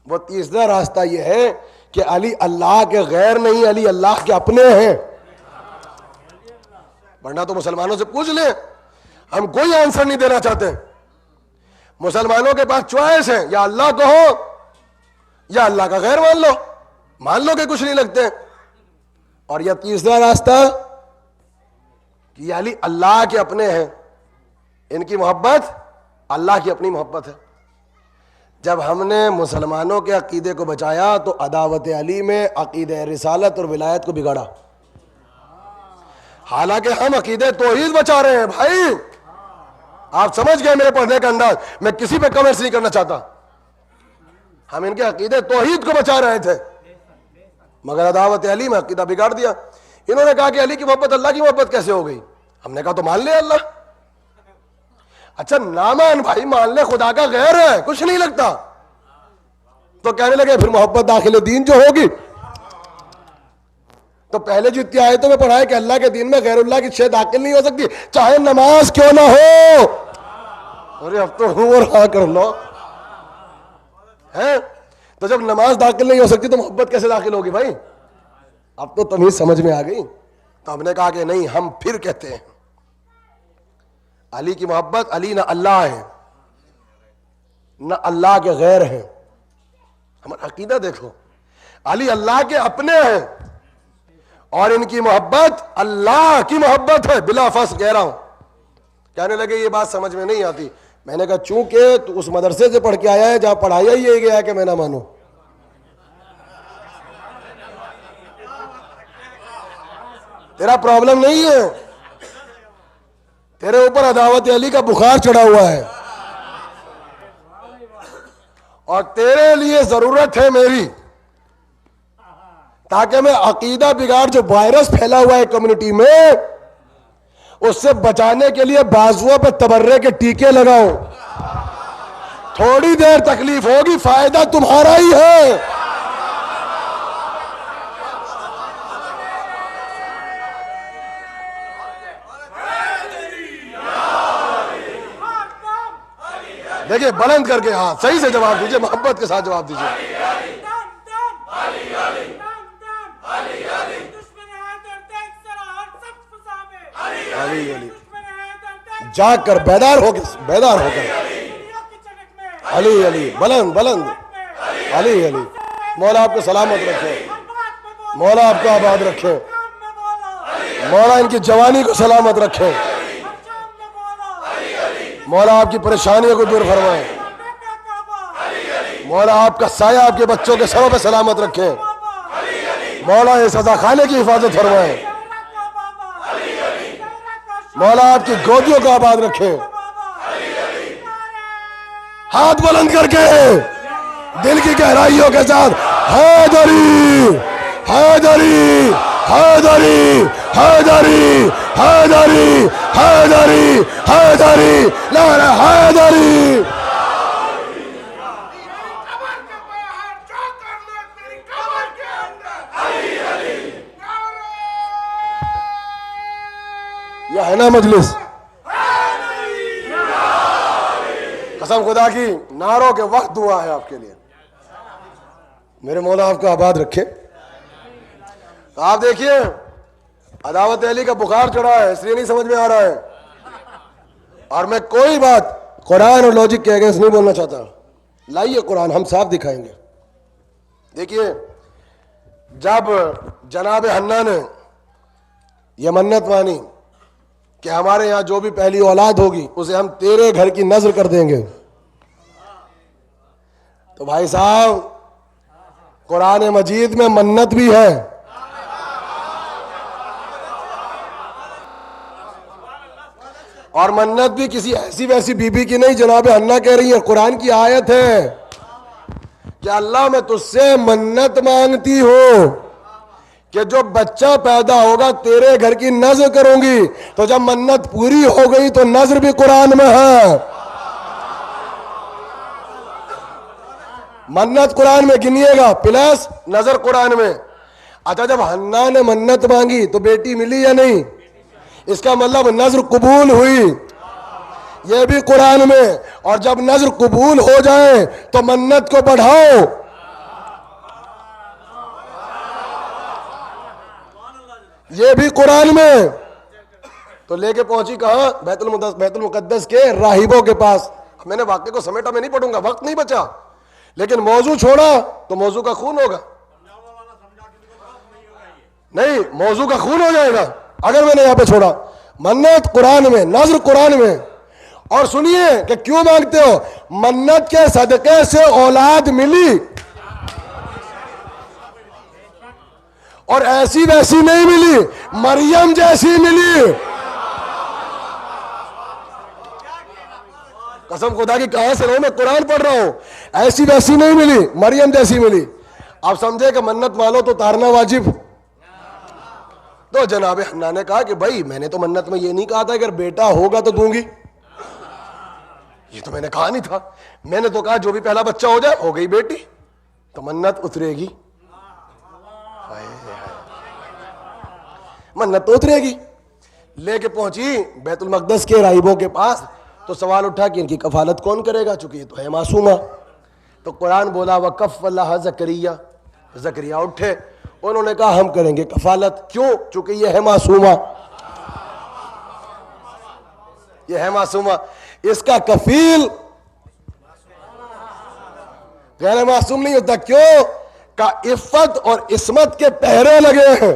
وہ تیسرا راستہ یہ ہے کہ علی اللہ کے غیر نہیں, علی اللہ کے اپنے ہیں. ورنہ تو مسلمانوں سے پوچھ لیں, ہم کوئی آنسر نہیں دینا چاہتے. مسلمانوں کے پاس چوائس ہے, یا اللہ کہو یا اللہ کا غیر مان لو کہ کچھ نہیں لگتے. اور یہ تیسرا راستہ کہ یہ علی اللہ کے اپنے ہیں, ان کی محبت اللہ کی اپنی محبت ہے. جب ہم نے مسلمانوں کے عقیدے کو بچایا تو عداوت علی میں عقیدہ رسالت اور ولایت کو بگاڑا. حالانکہ ہم عقیدہ توحید بچا رہے ہیں. بھائی آپ سمجھ گئے میرے پڑھنے کا انداز, میں کسی پہ کمنٹس نہیں کرنا چاہتا. ہم ان کے عقیدے توحید کو بچا رہے تھے, مگر عداوت علی میں عقیدہ بگاڑ دیا. انہوں نے کہا کہ علی کی محبت اللہ کی محبت کیسے ہو گئی؟ ہم نے کہا تو مان لے اللہ. اچھا نہ مان بھائی, مان لے خدا کا غیر ہے, کچھ نہیں لگتا. تو کہنے لگے پھر محبت داخل دین جو ہوگی. تو پہلے جو اتنی آیتوں میں پڑھا ہے کہ اللہ کے دین میں غیر اللہ کی شے داخل نہیں ہو سکتی, چاہے نماز کیوں نہ ہو. ارے اب تو ہوں اور ہاں کر لو ہے. تو جب نماز داخل نہیں ہو سکتی تو محبت کیسے داخل ہوگی بھائی؟ اب تو تمیز سمجھ میں آ گئی. تو ہم نے کہا کہ نہیں, ہم پھر کہتے ہیں علی کی محبت, علی نہ اللہ ہے نہ اللہ کے غیر ہیں. ہمارا عقیدہ دیکھو, علی اللہ کے اپنے ہیں اور ان کی محبت اللہ کی محبت ہے. بلا فصل کہہ رہا ہوں. کہنے لگے یہ بات سمجھ میں نہیں آتی. میں نے کہا چونکہ تو اس مدرسے سے پڑھ کے آیا ہے جہاں پڑھایا ہی یہی گیا ہے کہ میں نہ مانوں. تیرا پرابلم نہیں ہے, تیرے اوپر عداوت علی کا بخار چڑھا ہوا ہے. اور تیرے لیے ضرورت ہے میری، تاکہ میں عقیدہ بگاڑ جو وائرس پھیلا ہوا ہے کمیونٹی میں، اس سے بچانے کے لیے بازوؤں پہ تبرے کے ٹیکے لگاؤں. تھوڑی دیر تکلیف ہوگی، فائدہ تمہارا ہی ہے. دیکھیں بلند کر کے ہاتھ صحیح سے جواب دیجئے، محبت کے ساتھ جواب دیجئے. علی علی جاگ کر بیدار ہو کر علی علی بلند بلند علی علی. مولا آپ کو سلامت رکھے، مولا آپ کو آباد رکھے، مولا ان کی جوانی کو سلامت رکھے، مولا آپ کی پریشانیوں کو دور فرمائے، مولا آپ کا سایہ آپ کے بچوں کے سروں پہ سلامت رکھے، مولا یہ سزا خانے کی حفاظت فرمائے، مولا آپ کی گودیوں کو آباد رکھے. ہاتھ بلند کر کے دل کی گہرائیوں کے ساتھ حیدری حیدری حیدری حیدری حیدری حیدری حیدری نعرہ حیدری. یہ ہے نا مجلس، قسم خدا کی نعروں کے وقت دعا ہے آپ کے لیے. میرے مولا آپ کو آباد رکھے. آپ دیکھیے عداوت علی کا بخار چڑھا ہے، اس لیے نہیں سمجھ میں آ رہا ہے، اور میں کوئی بات قرآن اور لاجک کے اگینسٹ نہیں بولنا چاہتا. لائیے قرآن، ہم صاف دکھائیں گے. دیکھیے جب جناب حنا نے یہ منت مانی کہ ہمارے یہاں جو بھی پہلی اولاد ہوگی اسے ہم تیرے گھر کی نذر کر دیں گے، تو بھائی صاحب قرآن مجید میں منت بھی ہے. اور منت بھی کسی ایسی ویسی بی بی کی نہیں، جناب حنا کہہ رہی ہے، قرآن کی آیت ہے کہ اللہ میں تجھ سے منت مانگتی ہوں کہ جو بچہ پیدا ہوگا تیرے گھر کی نذر کروں گی. تو جب منت پوری ہو گئی تو نذر بھی قرآن میں ہے. منت قرآن میں گنیے گا پلس نظر قرآن میں. اچھا جب حنا نے منت مانگی تو بیٹی ملی یا نہیں؟ اس کا مطلب نظر قبول ہوئی، یہ بھی قرآن میں. اور جب نظر قبول ہو جائے تو منت کو بڑھاؤ. یہ بھی قرآن میں. تو لے کے پہنچی کہاں؟ بیت المقدس کے راہبوں کے پاس. میں نے واقعے کو سمیٹا میں نہیں پڑھوں گا، وقت نہیں بچا، لیکن موضوع چھوڑا تو موضوع کا خون ہوگا. نہیں، موضوع کا خون ہو جائے گا اگر میں نے یہاں پہ چھوڑا. منت قرآن میں، نذر قرآن میں. اور سنیے کہ کیوں مانگتے ہو. منت کے صدقے سے اولاد ملی، اور ایسی ویسی نہیں ملی، مریم جیسی ملی. قسم خدا کی کہاں سے رہو، میں قرآن پڑھ رہا ہوں. ایسی ویسی نہیں ملی، مریم جیسی ملی. آپ سمجھے کہ منت مانو تو تارنا واجب. تو جناب حنا نے کہا کہ بھائی میں نے تو منت میں یہ نہیں کہا تھا اگر بیٹا ہوگا تو دوں گی، یہ تو میں نے کہا نہیں تھا. میں نے تو کہا جو بھی پہلا بچہ ہو جائے، ہو گئی بیٹی تو منت اترے گی. منت تو اترے گی. لے کے پہنچی بیت المقدس کے راہبوں کے پاس. تو سوال اٹھا کہ ان کی کفالت کون کرے گا، چونکہ یہ تو ہے معصومہ. تو قرآن بولا وَكَفَّلَهَا زکریا. زکریا اٹھے، انہوں نے کہا ہم کریں گے کفالت. کیوں؟ چونکہ یہ ہے معصومہ، یہ ہے معصومہ. اس کا کفیل غیر معصوم نہیں ہوتا. کیوں؟ کہ عفت اور عصمت کے پہرے لگے ہیں.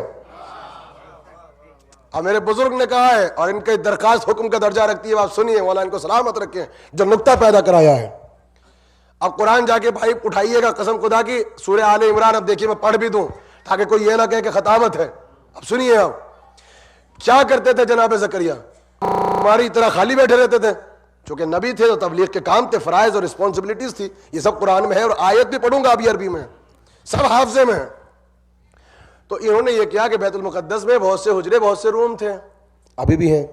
اب میرے بزرگ نے کہا ہے، اور ان کی درخواست حکم کا درجہ رکھتی ہے، آپ سنیے، مولا ان کو سلامت رکھیں، جو نقطہ پیدا کرایا ہے. اب قرآن جا کے بھائی اٹھائیے گا قسم خدا کی، سورہ آل عمران. اب دیکھیے میں پڑھ بھی دوں تاکہ کوئی یہ نہ کہے کہ خطابت ہے. اب سنیے، آپ کیا کرتے تھے جناب زکریا؟ ہماری طرح خالی بیٹھے رہتے تھے؟ چونکہ نبی تھے تو تبلیغ کے کام تھے، فرائض اور رسپانسبلٹیز تھی. یہ سب قرآن میں ہے اور آیت بھی پڑھوں گا ابھی عربی میں، سب حافظے میں ہے. تو انہوں نے یہ کیا کہ بیت المقدس میں بہت سے حجرے، بہت سے روم تھے، ابھی بھی ہیں،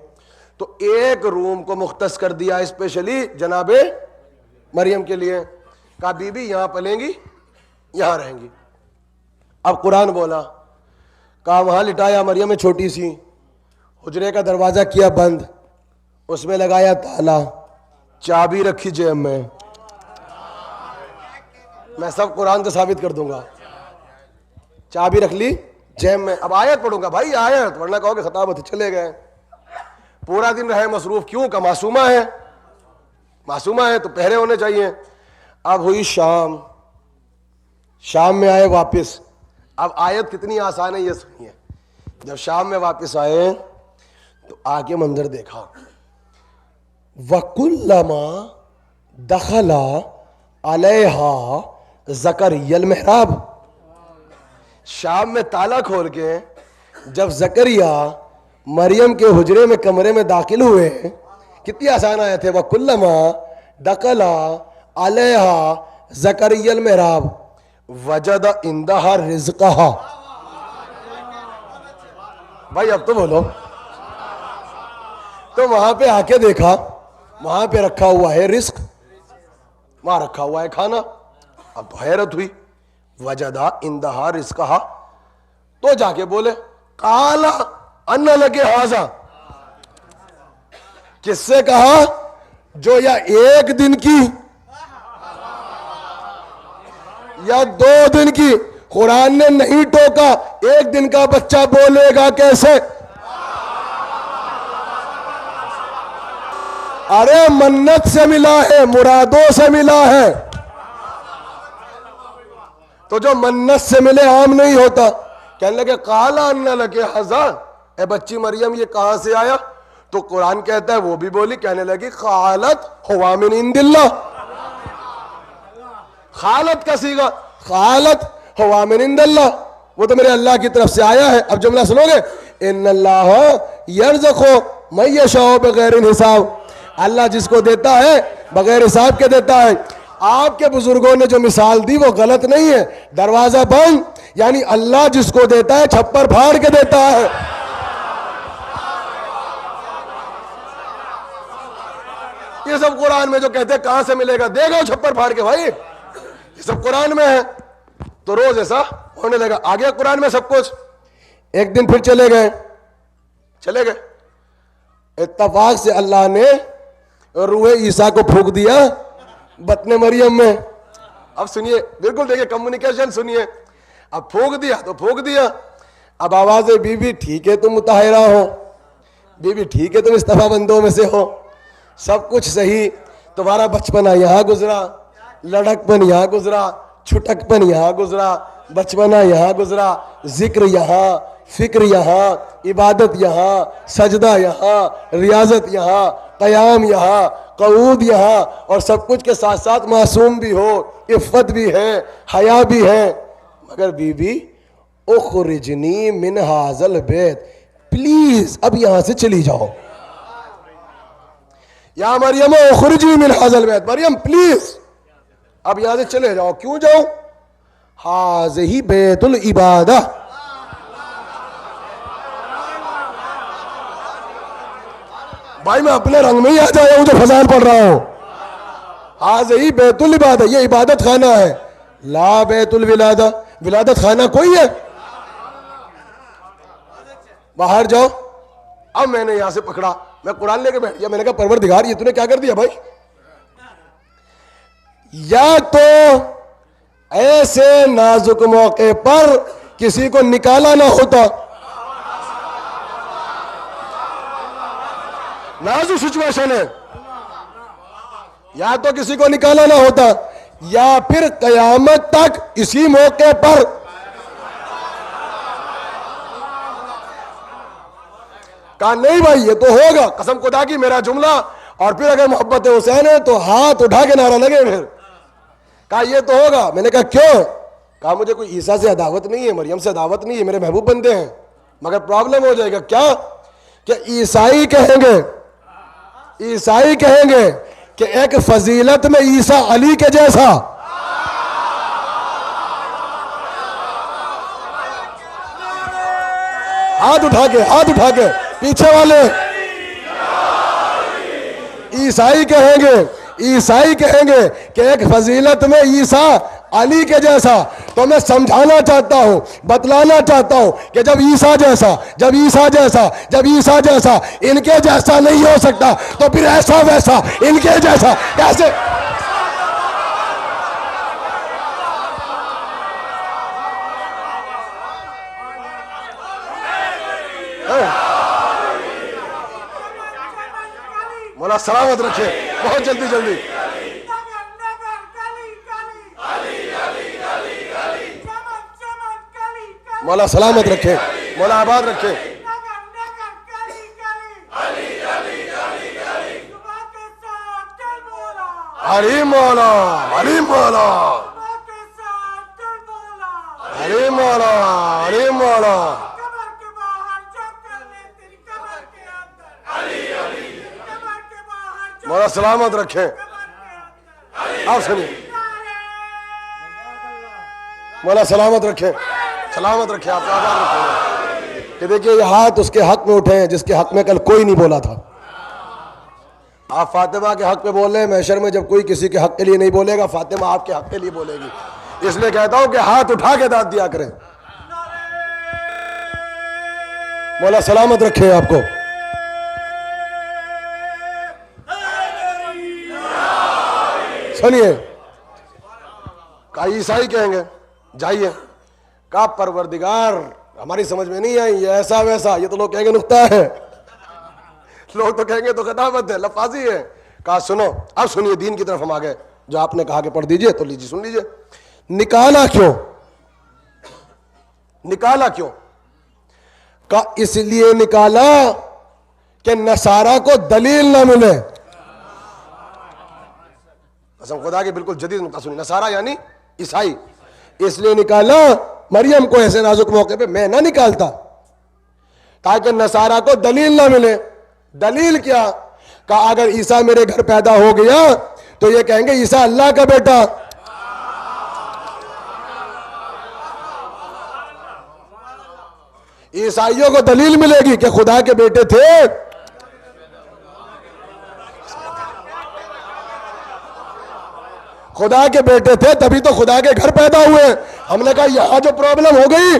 تو ایک روم کو مختص کر دیا اسپیشلی جناب مریم کے لیے. کہا بی بی یہاں پلیں گی، یہاں رہیں گی. اب قرآن بولا، کہا وہاں لٹایا مریم میں چھوٹی سی، حجرے کا دروازہ کیا بند، اس میں لگایا تالا، چابی رکھی جیب میں. میں سب قرآن سے ثابت کر دوں گا. چابی رکھ لی جیب میں. اب آیت پڑھوں گا بھائی، آیت، ورنہ کہو کہ خطابت چلے گئے. پورا دن رہے مصروف، کیوں؟ کہ معصومہ ہے، معصومہ ہے تو پہرے ہونے چاہیے. اب ہوئی شام، شام میں آئے واپس. اب آیت کتنی آسان ہے یہ سنیے. جب شام میں واپس آئے تو آگے منظر دیکھا، وَكُلَّمَا دَخَلَ عَلَيْهَا زَكَرِيَّا الْمِحْرَابَ. شام میں تالا کھول کے جب زکریا مریم کے حجرے میں، کمرے میں داخل ہوئے، کتنی آسان آئے تھے. وَكُلَّمَا دَخَلَ عَلَيْهَا زَكَرِيَّا الْمِحْرَابَ وَجَدَ عِندَهَا رِزْقَهَا. بھائی اب تو بولو. تو وہاں پہ آ کے دیکھا، وہاں پہ رکھا ہوا ہے رزق، وہاں رکھا ہوا ہے کھانا. اب تو حیرت ہوئی. وجدہ عندہا رزقہا. تو جا کے بولے، قال ان لک ھذا. کس سے کہا؟ جو یا ایک دن کی یا 2 دن کی. قرآن نے نہیں ٹوکا. ایک دن کا بچہ بولے گا کیسے؟ ارے منت سے ملا ہے، مرادوں سے ملا ہے. تو جو منت سے ملے عام نہیں ہوتا. کہنے لگے قال ان لک ھذا، اے بچی مریم یہ کہاں سے آیا؟ تو قرآن کہتا ہے وہ بھی بولی. کہنے لگی قالت ہوا من عند اللہ. خالت کا صیغہ، قالت ہوا من عند اللہ، وہ تو میرے اللہ کی طرف سے آیا ہے. اب جملہ سنو گے، ان اللہ یرزق من یشاء بغیر حساب. اللہ جس کو دیتا ہے بغیر حساب کے دیتا ہے. آپ کے بزرگوں نے جو مثال دی وہ غلط نہیں ہے. دروازہ بند، یعنی اللہ جس کو دیتا ہے چھپر پھاڑ کے دیتا ہے. یہ سب قرآن میں جو کہتے ہیں کہاں سے ملے گا، دے گا چھپر پھاڑ کے. بھائی یہ سب قرآن میں ہے. تو روز ایسا ہونے لگا. آ گیا قرآن میں سب کچھ. ایک دن پھر چلے گئے. اتفاق سے اللہ نے روح عیسیٰ کو پھونک دیا بطن مریم میں. اب سنیے، بالکل دیکھیے کمیونیکیشن سنیے. اب پھونک دیا تو پھونک دیا. اب آواز ہے، بی بی ٹھیک ہے تم مطہرہ ہو، بی بی ٹھیک ہے تم استفا بندوں میں سے ہو، سب کچھ صحیح. تمہارا بچپنا یہاں گزرا، لڑک پن یہاں گزرا، چھٹک پن یہاں گزرا، بچپنا یہاں گزرا، ذکر یہاں، فکر یہاں، عبادت یہاں، سجدہ یہاں، ریاضت یہاں، قیام یہاں، قعود یہاں، اور سب کچھ کے ساتھ ساتھ معصوم بھی ہو، عفت بھی ہے، حیا بھی ہے. مگر بی بی اخرجنی من ھذا البیت، پلیز اب یہاں سے چلی جاؤ. یا مریم اخرجی من ھذا البیت، مریم پلیز اب یہاں سے چلے جاؤ. کیوں جاؤ؟ ھذہ بیت العبادہ. بھائی میں اپنے رنگ میں ہی آ جایا ہوں جو فضان پڑھ رہا ہوں. ھذہ بیت العبادہ، یہ عبادت خانہ ہے. لا بیت الولادہ، ولادت خانہ کوئی ہے؟ باہر جاؤ. اب میں نے یہاں سے پکڑا، میں قرآن لے کے بیٹھ گیا. میں نے کہا پروردگار یہ تو نے کیا کر دیا بھائی؟ یا تو ایسے نازک موقع پر کسی کو نکالا نہ ہوتا، نازک سچویشن ہے، یا تو کسی کو نکالا نہ ہوتا، یا پھر قیامت تک اسی موقع پر. کہا نہیں بھائی یہ تو ہوگا، قسم خدا کی میرا جملہ. اور پھر اگر محبت حسین ہے تو ہاتھ اٹھا کے نعرہ لگے. پھر کہا یہ تو ہوگا. میں نے کہا کیوں؟ کہا مجھے کوئی عیسیٰ سے عداوت نہیں ہے، مریم سے عداوت نہیں ہے، میرے محبوب بندے ہیں، مگر پرابلم ہو جائے گا. کیا کہ عیسائی کہیں گے عیسائی کہیں گے کہ ایک فضیلت میں عیسیٰ علی کے جیسا، ہاتھ اٹھا کے پیچھے والے عیسائی کہیں گے کہ ایک فضیلت میں عیسیٰ علی کے جیسا. تو میں سمجھانا چاہتا ہوں، بتلانا چاہتا ہوں کہ جب عیسیٰ جیسا ان کے جیسا نہیں ہو سکتا تو پھر ایسا ویسا ان کے جیسا کیسے؟ مولا سلامت رکھے، بہت جلدی مولا سلامت رکھے، مولا آباد رکھے. علی مولا، علی مولا، علی مولا، علی مولا. مولا سلامت رکھے. آپ سنیے، مولا سلامت رکھے، سلامت رکھے، آپ آباد رکھے. کہ دیکھیے یہ ہاتھ اس کے حق میں اٹھے ہیں جس کے حق میں کل کوئی نہیں بولا تھا. آپ فاطمہ کے حق پہ بول رہے ہیں، محشر میں جب کوئی کسی کے حق کے لیے نہیں بولے گا، فاطمہ آپ کے حق کے لیے بولے گی. اس لیے کہتا ہوں کہ ہاتھ اٹھا کے داد دیا کریں. مولا سلامت رکھے آپ کو. سنیے، کہا عیسائی کہیں گے جائیے، کہا پروردگار ہماری سمجھ میں نہیں آئی، یہ ایسا ویسا، یہ تو لوگ کہیں گے نکتہ ہے، لوگ تو کہیں گے تو خطابت ہے، لفاظی ہے. کہا سنو، اب سنیے، دین کی طرف ہم آ گئے. جو آپ نے کہا کہ پڑھ دیجئے تو لیجیے، سن لیجئے. نکالا کیوں؟ کہا اس لیے نکالا کہ نصارہ کو دلیل نہ ملے. قسم خدا کی بالکل جدید نقطہ سنی، نصارہ یعنی عیسائی. اس لیے نکالا، مریم کو ایسے نازک موقع پہ میں نہ نکالتا تاکہ نصارہ کو دلیل نہ ملے. دلیل کیا؟ کہا اگر عیسیٰ میرے گھر پیدا ہو گیا تو یہ کہیں گے عیسیٰ اللہ کا بیٹا. عیسائیوں کو دلیل ملے گی کہ خدا کے بیٹے تھے. خدا کے بیٹے تھے تبھی تو خدا کے گھر پیدا ہوئے. ہم نے کہا یہاں جو پرابلم ہو گئی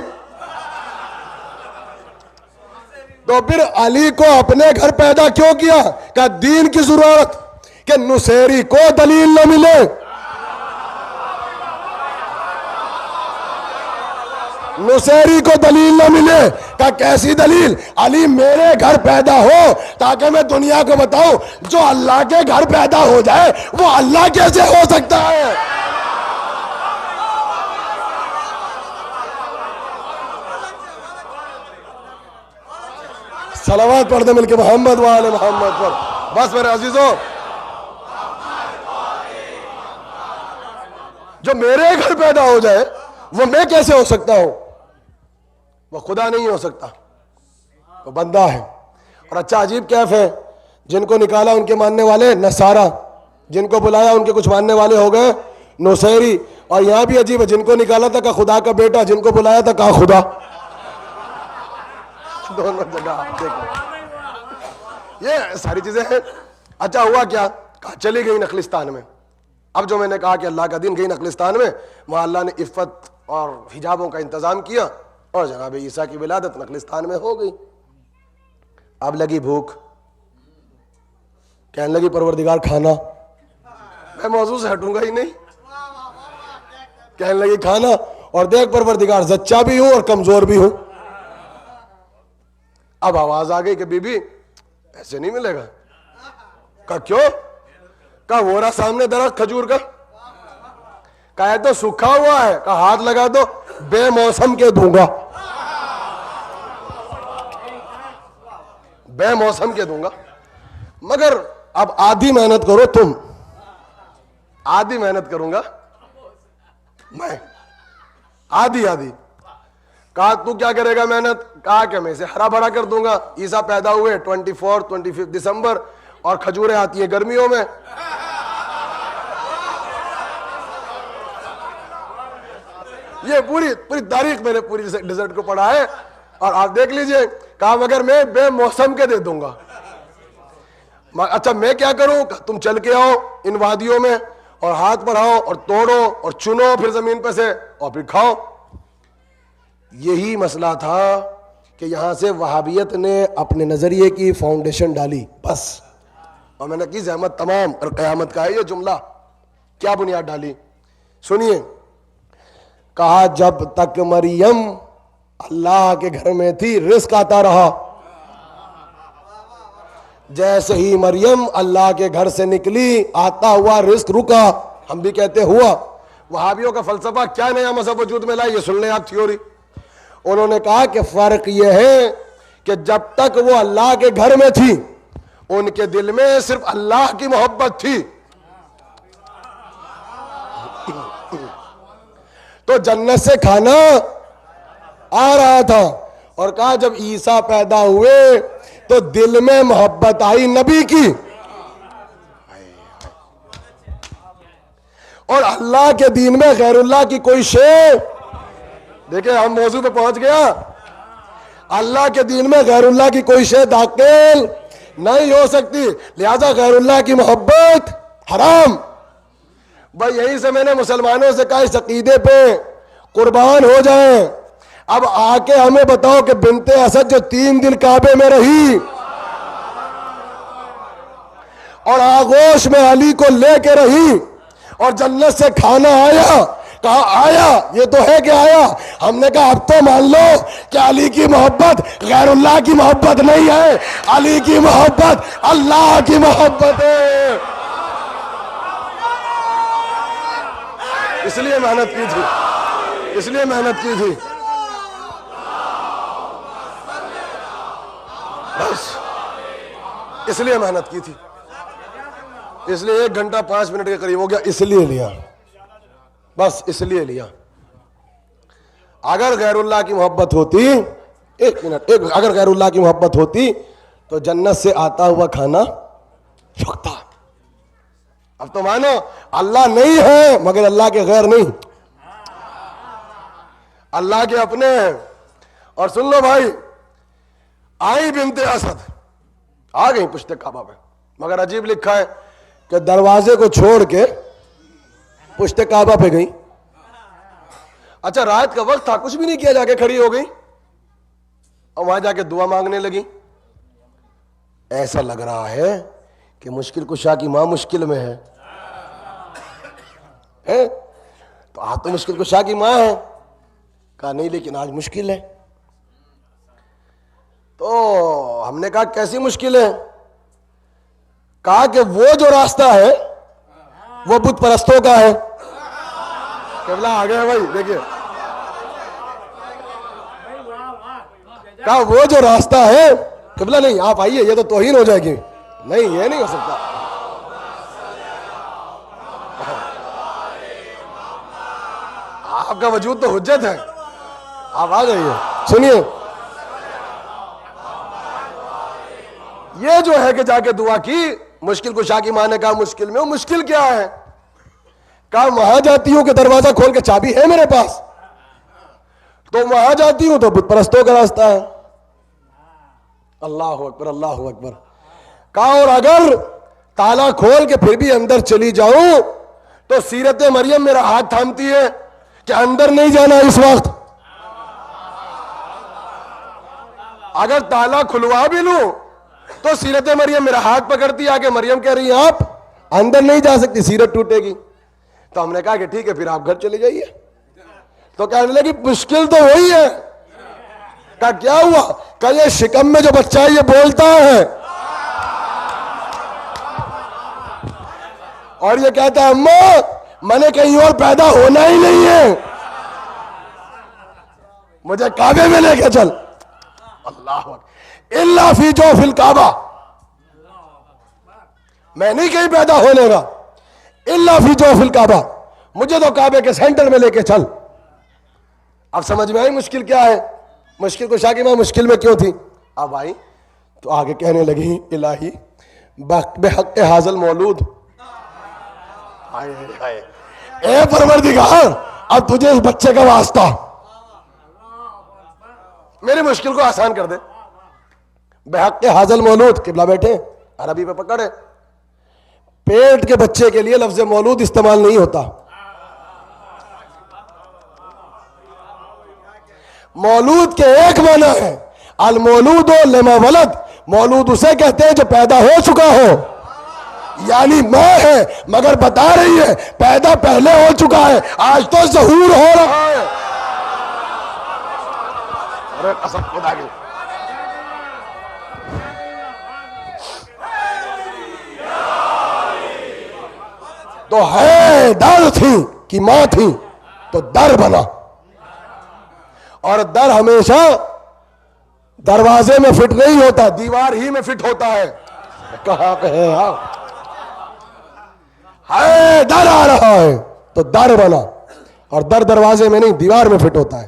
تو پھر علی کو اپنے گھر پیدا کیوں کیا؟ کہ دین کی ضرورت، کہ نصیری کو دلیل نہ ملے. نصیری کو دلیل نہ ملے. کہ کیسی دلیل؟ علی میرے گھر پیدا ہو تاکہ میں دنیا کو بتاؤں جو اللہ کے گھر پیدا ہو جائے وہ اللہ کیسے ہو سکتا ہے. صلوات پڑھ دے مل کے محمد وآل محمد پر. بس میرے عزیزوں، جو میرے گھر پیدا ہو جائے وہ میں کیسے ہو سکتا ہوں؟ وہ خدا نہیں ہو سکتا، وہ بندہ ہے. اور اچھا عجیب کیف ہے، جن کو نکالا ان کے ماننے والے نصارہ، جن کو بلایا ان کے کچھ ماننے والے ہو گئے نصیری. اور یہاں بھی عجیب ہے، جن کو نکالا تھا کہا خدا کا بیٹا، جن کو بلایا تھا کہا خدا. دونوں جگہ آپ دیکھیں، یہ ساری چیزیں ہیں. اچھا ہوا کیا؟ کہا چلی گئی نخلستان میں. اب جو میں نے کہا کہ اللہ کا دین گئی نخلستان میں، وہاں اللہ نے عفت اور حجابوں کا انتظام کیا اور جناب عیسیٰ کی ولادت نخلستان میں ہو گئی. اب لگی بھوک، کہنے لگی پروردگار کھانا. میں موضوع سے ہٹوں گا ہی نہیں. کہنے لگی کھانا، اور دیکھ پروردگار زچہ بھی ہوں اور کمزور بھی ہوں. اب آواز آ گئی کہ بی بی ایسے نہیں ملے گا. کہا کیوں؟ کہا وہ رہا سامنے درخت کھجور کا، کہا ہے تو سوکھا ہوا ہے. کہا ہاتھ لگا دو، بے موسم کے دوں گا، بے موسم کے دوں گا. مگر اب آدھی محنت کرو تم، آدھی محنت کروں گا میں، آدھی. کہا تو کیا کرے گا محنت؟ کہا کہ میں اسے ہرا بھرا کر دوں گا. عیسیٰ پیدا ہوئے 24 25 دسمبر، اور کھجوریں آتی ہیں گرمیوں میں. یہ پوری تاریخ میں نے پوری ڈیزرٹ کو پڑھا ہے, اور آپ دیکھ لیجئے. کہا مگر میں بے موسم کے دے دوں گا. اچھا میں کیا کروں؟ تم چل کے آؤ ان وادیوں میں اور ہاتھ بڑھاؤ اور توڑو اور چنو پھر زمین پہ سے اور پھر کھاؤ. یہی مسئلہ تھا کہ یہاں سے وہابیت نے اپنے نظریے کی فاؤنڈیشن ڈالی بس. اور میں نے کی زحمت تمام اور قیامت کا ہے یہ جملہ. کیا بنیاد ڈالی سنیے. کہا جب تک مریم اللہ کے گھر میں تھی رزق آتا رہا, جیسے ہی مریم اللہ کے گھر سے نکلی آتا ہوا رزق رکا. ہم بھی کہتے ہوا. وہابیوں کا فلسفہ کیا نیا مذہب وجود میں لایا, یہ سن لیں آپ تھیوری. انہوں نے کہا کہ فرق یہ ہے کہ جب تک وہ اللہ کے گھر میں تھی ان کے دل میں صرف اللہ کی محبت تھی. تو جنت سے کھانا آ رہا تھا. اور کہا جب عیسیٰ پیدا ہوئے تو دل میں محبت آئی نبی کی. اور اللہ کے دین میں غیر اللہ کی کوئی شے, دیکھیں ہم موضوع پہ پہنچ گیا. اللہ کے دین میں غیر اللہ کی کوئی شے داخل نہیں ہو سکتی, لہذا غیر اللہ کی محبت حرام. بھائی یہیں سے میں نے مسلمانوں سے کہا اس عقیدے پہ قربان ہو جائیں. اب آ کے ہمیں بتاؤ کہ بنت اسد جو 3 دن کعبے میں رہی اور آغوش میں علی کو لے کے رہی اور جنت سے کھانا آیا, کہا آیا, یہ تو ہے کہ آیا. ہم نے کہا اب تو مان لو کہ علی کی محبت غیر اللہ کی محبت نہیں ہے, علی کی محبت اللہ کی محبت ہے. اس لیے محنت کی تھی, اس لیے محنت کی تھی. بس اس لیے محنت کی تھی, اس لیے 1 گھنٹہ 5 منٹ کے قریب ہو گیا, اس لیے لیا, بس اس لیے لیا. اگر غیر اللہ کی محبت ہوتی, 1 منٹ, اگر غیر اللہ کی محبت ہوتی تو جنت سے آتا ہوا کھانا رکتا. اب تو مانو اللہ نہیں ہے مگر اللہ کے غیر نہیں, اللہ کے اپنے ہیں. اور سن لو بھائی, آئی بنت اسد آ گئی پشت کعبہ پہ, مگر عجیب لکھا ہے کہ دروازے کو چھوڑ کے پشت کعبہ پہ گئی. اچھا رات کا وقت تھا, کچھ بھی نہیں کیا, جا کے کھڑی ہو گئی اور وہاں جا کے دعا مانگنے لگی. ایسا لگ رہا ہے کہ مشکل کشا کی ماں مشکل میں ہے. تو آج تو مشکل کشا کی ماں ہے. کہا نہیں لیکن آج مشکل ہے. تو ہم نے کہا کیسی مشکل ہے؟ کہا کہ وہ جو راستہ ہے وہ بت پرستوں کا ہے. قبلہ آ گیا بھائی, دیکھیے. کہا وہ جو راستہ ہے, قبلہ نہیں آپ آئیے, یہ تو توہین ہو جائے گی. نہیں یہ نہیں ہو سکتا. آپ کا وجود تو حجت ہے, آپ آ جائیے. سنیے, یہ جو ہے کہ جا کے دعا کی, مشکل کشا کی ماں نے کہا مشکل میں ہوں. مشکل کیا ہے؟ کہا وہاں جاتی ہوں کہ دروازہ کھول کے چابی ہے میرے پاس, تو وہاں جاتی ہوں تو بت پرستوں کا راستہ ہے. اللہ اکبر, اللہ اکبر. کہا اور اگر تالا کھول کے پھر بھی اندر چلی جاؤں تو سیرت مریم میرا ہاتھ تھامتی ہے کہ اندر نہیں جانا اس وقت. اگر تالا کھلوا بھی لوں تو سیرت مریم میرا ہاتھ پکڑتی ہے کہ مریم کہہ رہی ہے آپ اندر نہیں جا سکتی, سیرت ٹوٹے گی. تو ہم نے کہا کہ ٹھیک ہے پھر آپ گھر چلے جائیے. تو کہنے لگی مشکل تو وہی ہے. کہا کیا ہوا؟ کہ یہ شکم میں جو بچہ ہے یہ بولتا ہے اور یہ کہتا ہے اماں میں نے کہیں اور پیدا ہونا ہی نہیں ہے, مجھے کعبے میں لے کے چل. اللہ الا فی جوف الکعبہ, میں نہیں کہیں پیدا ہونے گا, الا فی جوف الکعبہ, مجھے تو کعبے کے سینٹر میں لے کے چل. اب سمجھ میں آئی مشکل کیا ہے؟ مشکل کو شاکی میں مشکل میں کیوں تھی؟ اب آئی تو آگے کہنے لگی الہی بحق حاضل مولود. اے پروردگار اب تجھے اس بچے کا واسطہ، میری مشکل کو آسان کر دے. بحق حاضل مولود، قبلہ بیٹھے عربی پہ پکڑے. پیٹ کے بچے کے لیے لفظ مولود استعمال نہیں ہوتا. مولود کے ایک معنی ہے المولود لما ولد، مولود اسے کہتے ہیں جو پیدا ہو چکا ہو، یعنی ماں ہے مگر بتا رہی ہے پیدا پہلے ہو چکا ہے، آج تو ظہور ہو رہا ہے. ارے قسم خدا کی، تو ہے در تھی کہ ماں تھی تو در بنا، اور در ہمیشہ دروازے میں فٹ نہیں ہوتا، دیوار ہی میں فٹ ہوتا ہے. کہاں پہ ہے در آ رہا ہے تو در بنا، اور در دروازے میں نہیں دیوار میں فٹ ہوتا ہے.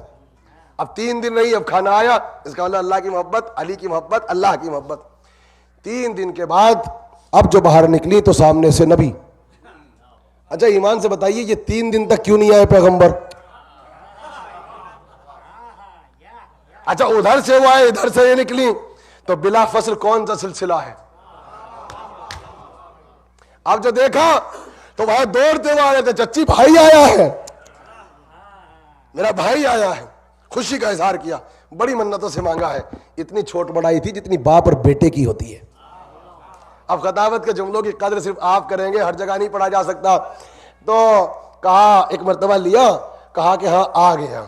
اب 3 دن رہی، اب کھانا آیا، اس کا اللہ کی محبت، علی کی محبت، اللہ کی محبت. 3 دن کے بعد اب جو باہر نکلی تو سامنے سے نبی. اچھا ایمان سے بتائیے یہ 3 دن تک کیوں نہیں آئے پیغمبر؟ اچھا ادھر سے وہ آئے ادھر سے یہ نکلی، تو بلا فصل کون سا سلسلہ ہے؟ اب جو دیکھا تو وہاں دوڑتے ہوئے آ رہے تھے، چچی بھائی آیا ہے، میرا بھائی آیا ہے. خوشی کا اظہار کیا، بڑی منتوں سے مانگا ہے. اتنی چھوٹ بڑائی تھی جتنی باپ اور بیٹے کی ہوتی ہے. اب خطابت کے جملوں کی قدر صرف آپ کریں گے، ہر جگہ نہیں پڑھا جا سکتا. تو کہا ایک مرتبہ لیا، کہا کہ ہاں آ گیا.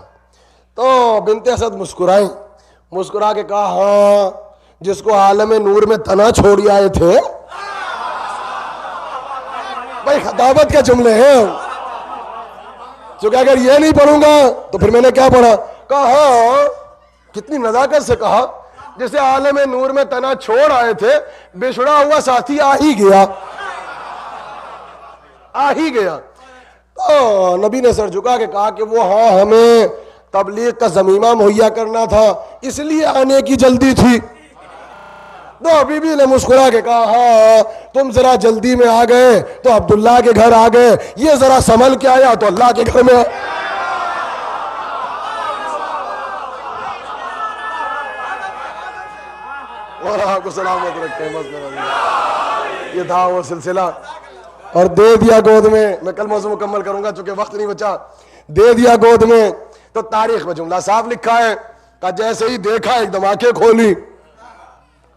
تو بنت اسد مسکرائیں، مسکرا کے کہا ہاں جس کو عالم نور میں تنا چھوڑی آئے تھے. بھائی خطابت کے جملے ہیں، چونکہ اگر یہ نہیں پڑھوں گا تو پھر میں نے کیا پڑھا؟ کہا ہاں، کتنی نزاکت سے کہا، جسے عالم نور میں تنا چھوڑ آئے تھے، بچھڑا ہوا ساتھی آ ہی گیا، آ ہی گیا. تو نبی نے سر جھکا کے کہا کہ وہ ہاں ہمیں تبلیغ کا زمیمہ مہیا کرنا تھا اس لیے آنے کی جلدی تھی. تو بی بی نے مسکرا کے کہا ہاں تم ذرا جلدی میں آ گئے تو عبداللہ کے گھر آ گئے، یہ ذرا سنبھل کے آیا تو اللہ کے گھر میں. اور آپ کو سلامت رکھتے ہیں. یہ تھا وہ سلسلہ، اور دے دیا گود میں. میں کل موضوع مکمل کروں گا چونکہ وقت نہیں بچا. دے دیا گود میں تو تاریخ میں جملہ صاف لکھا ہے کہ جیسے ہی دیکھا ایک دم آنکھیں کھولی.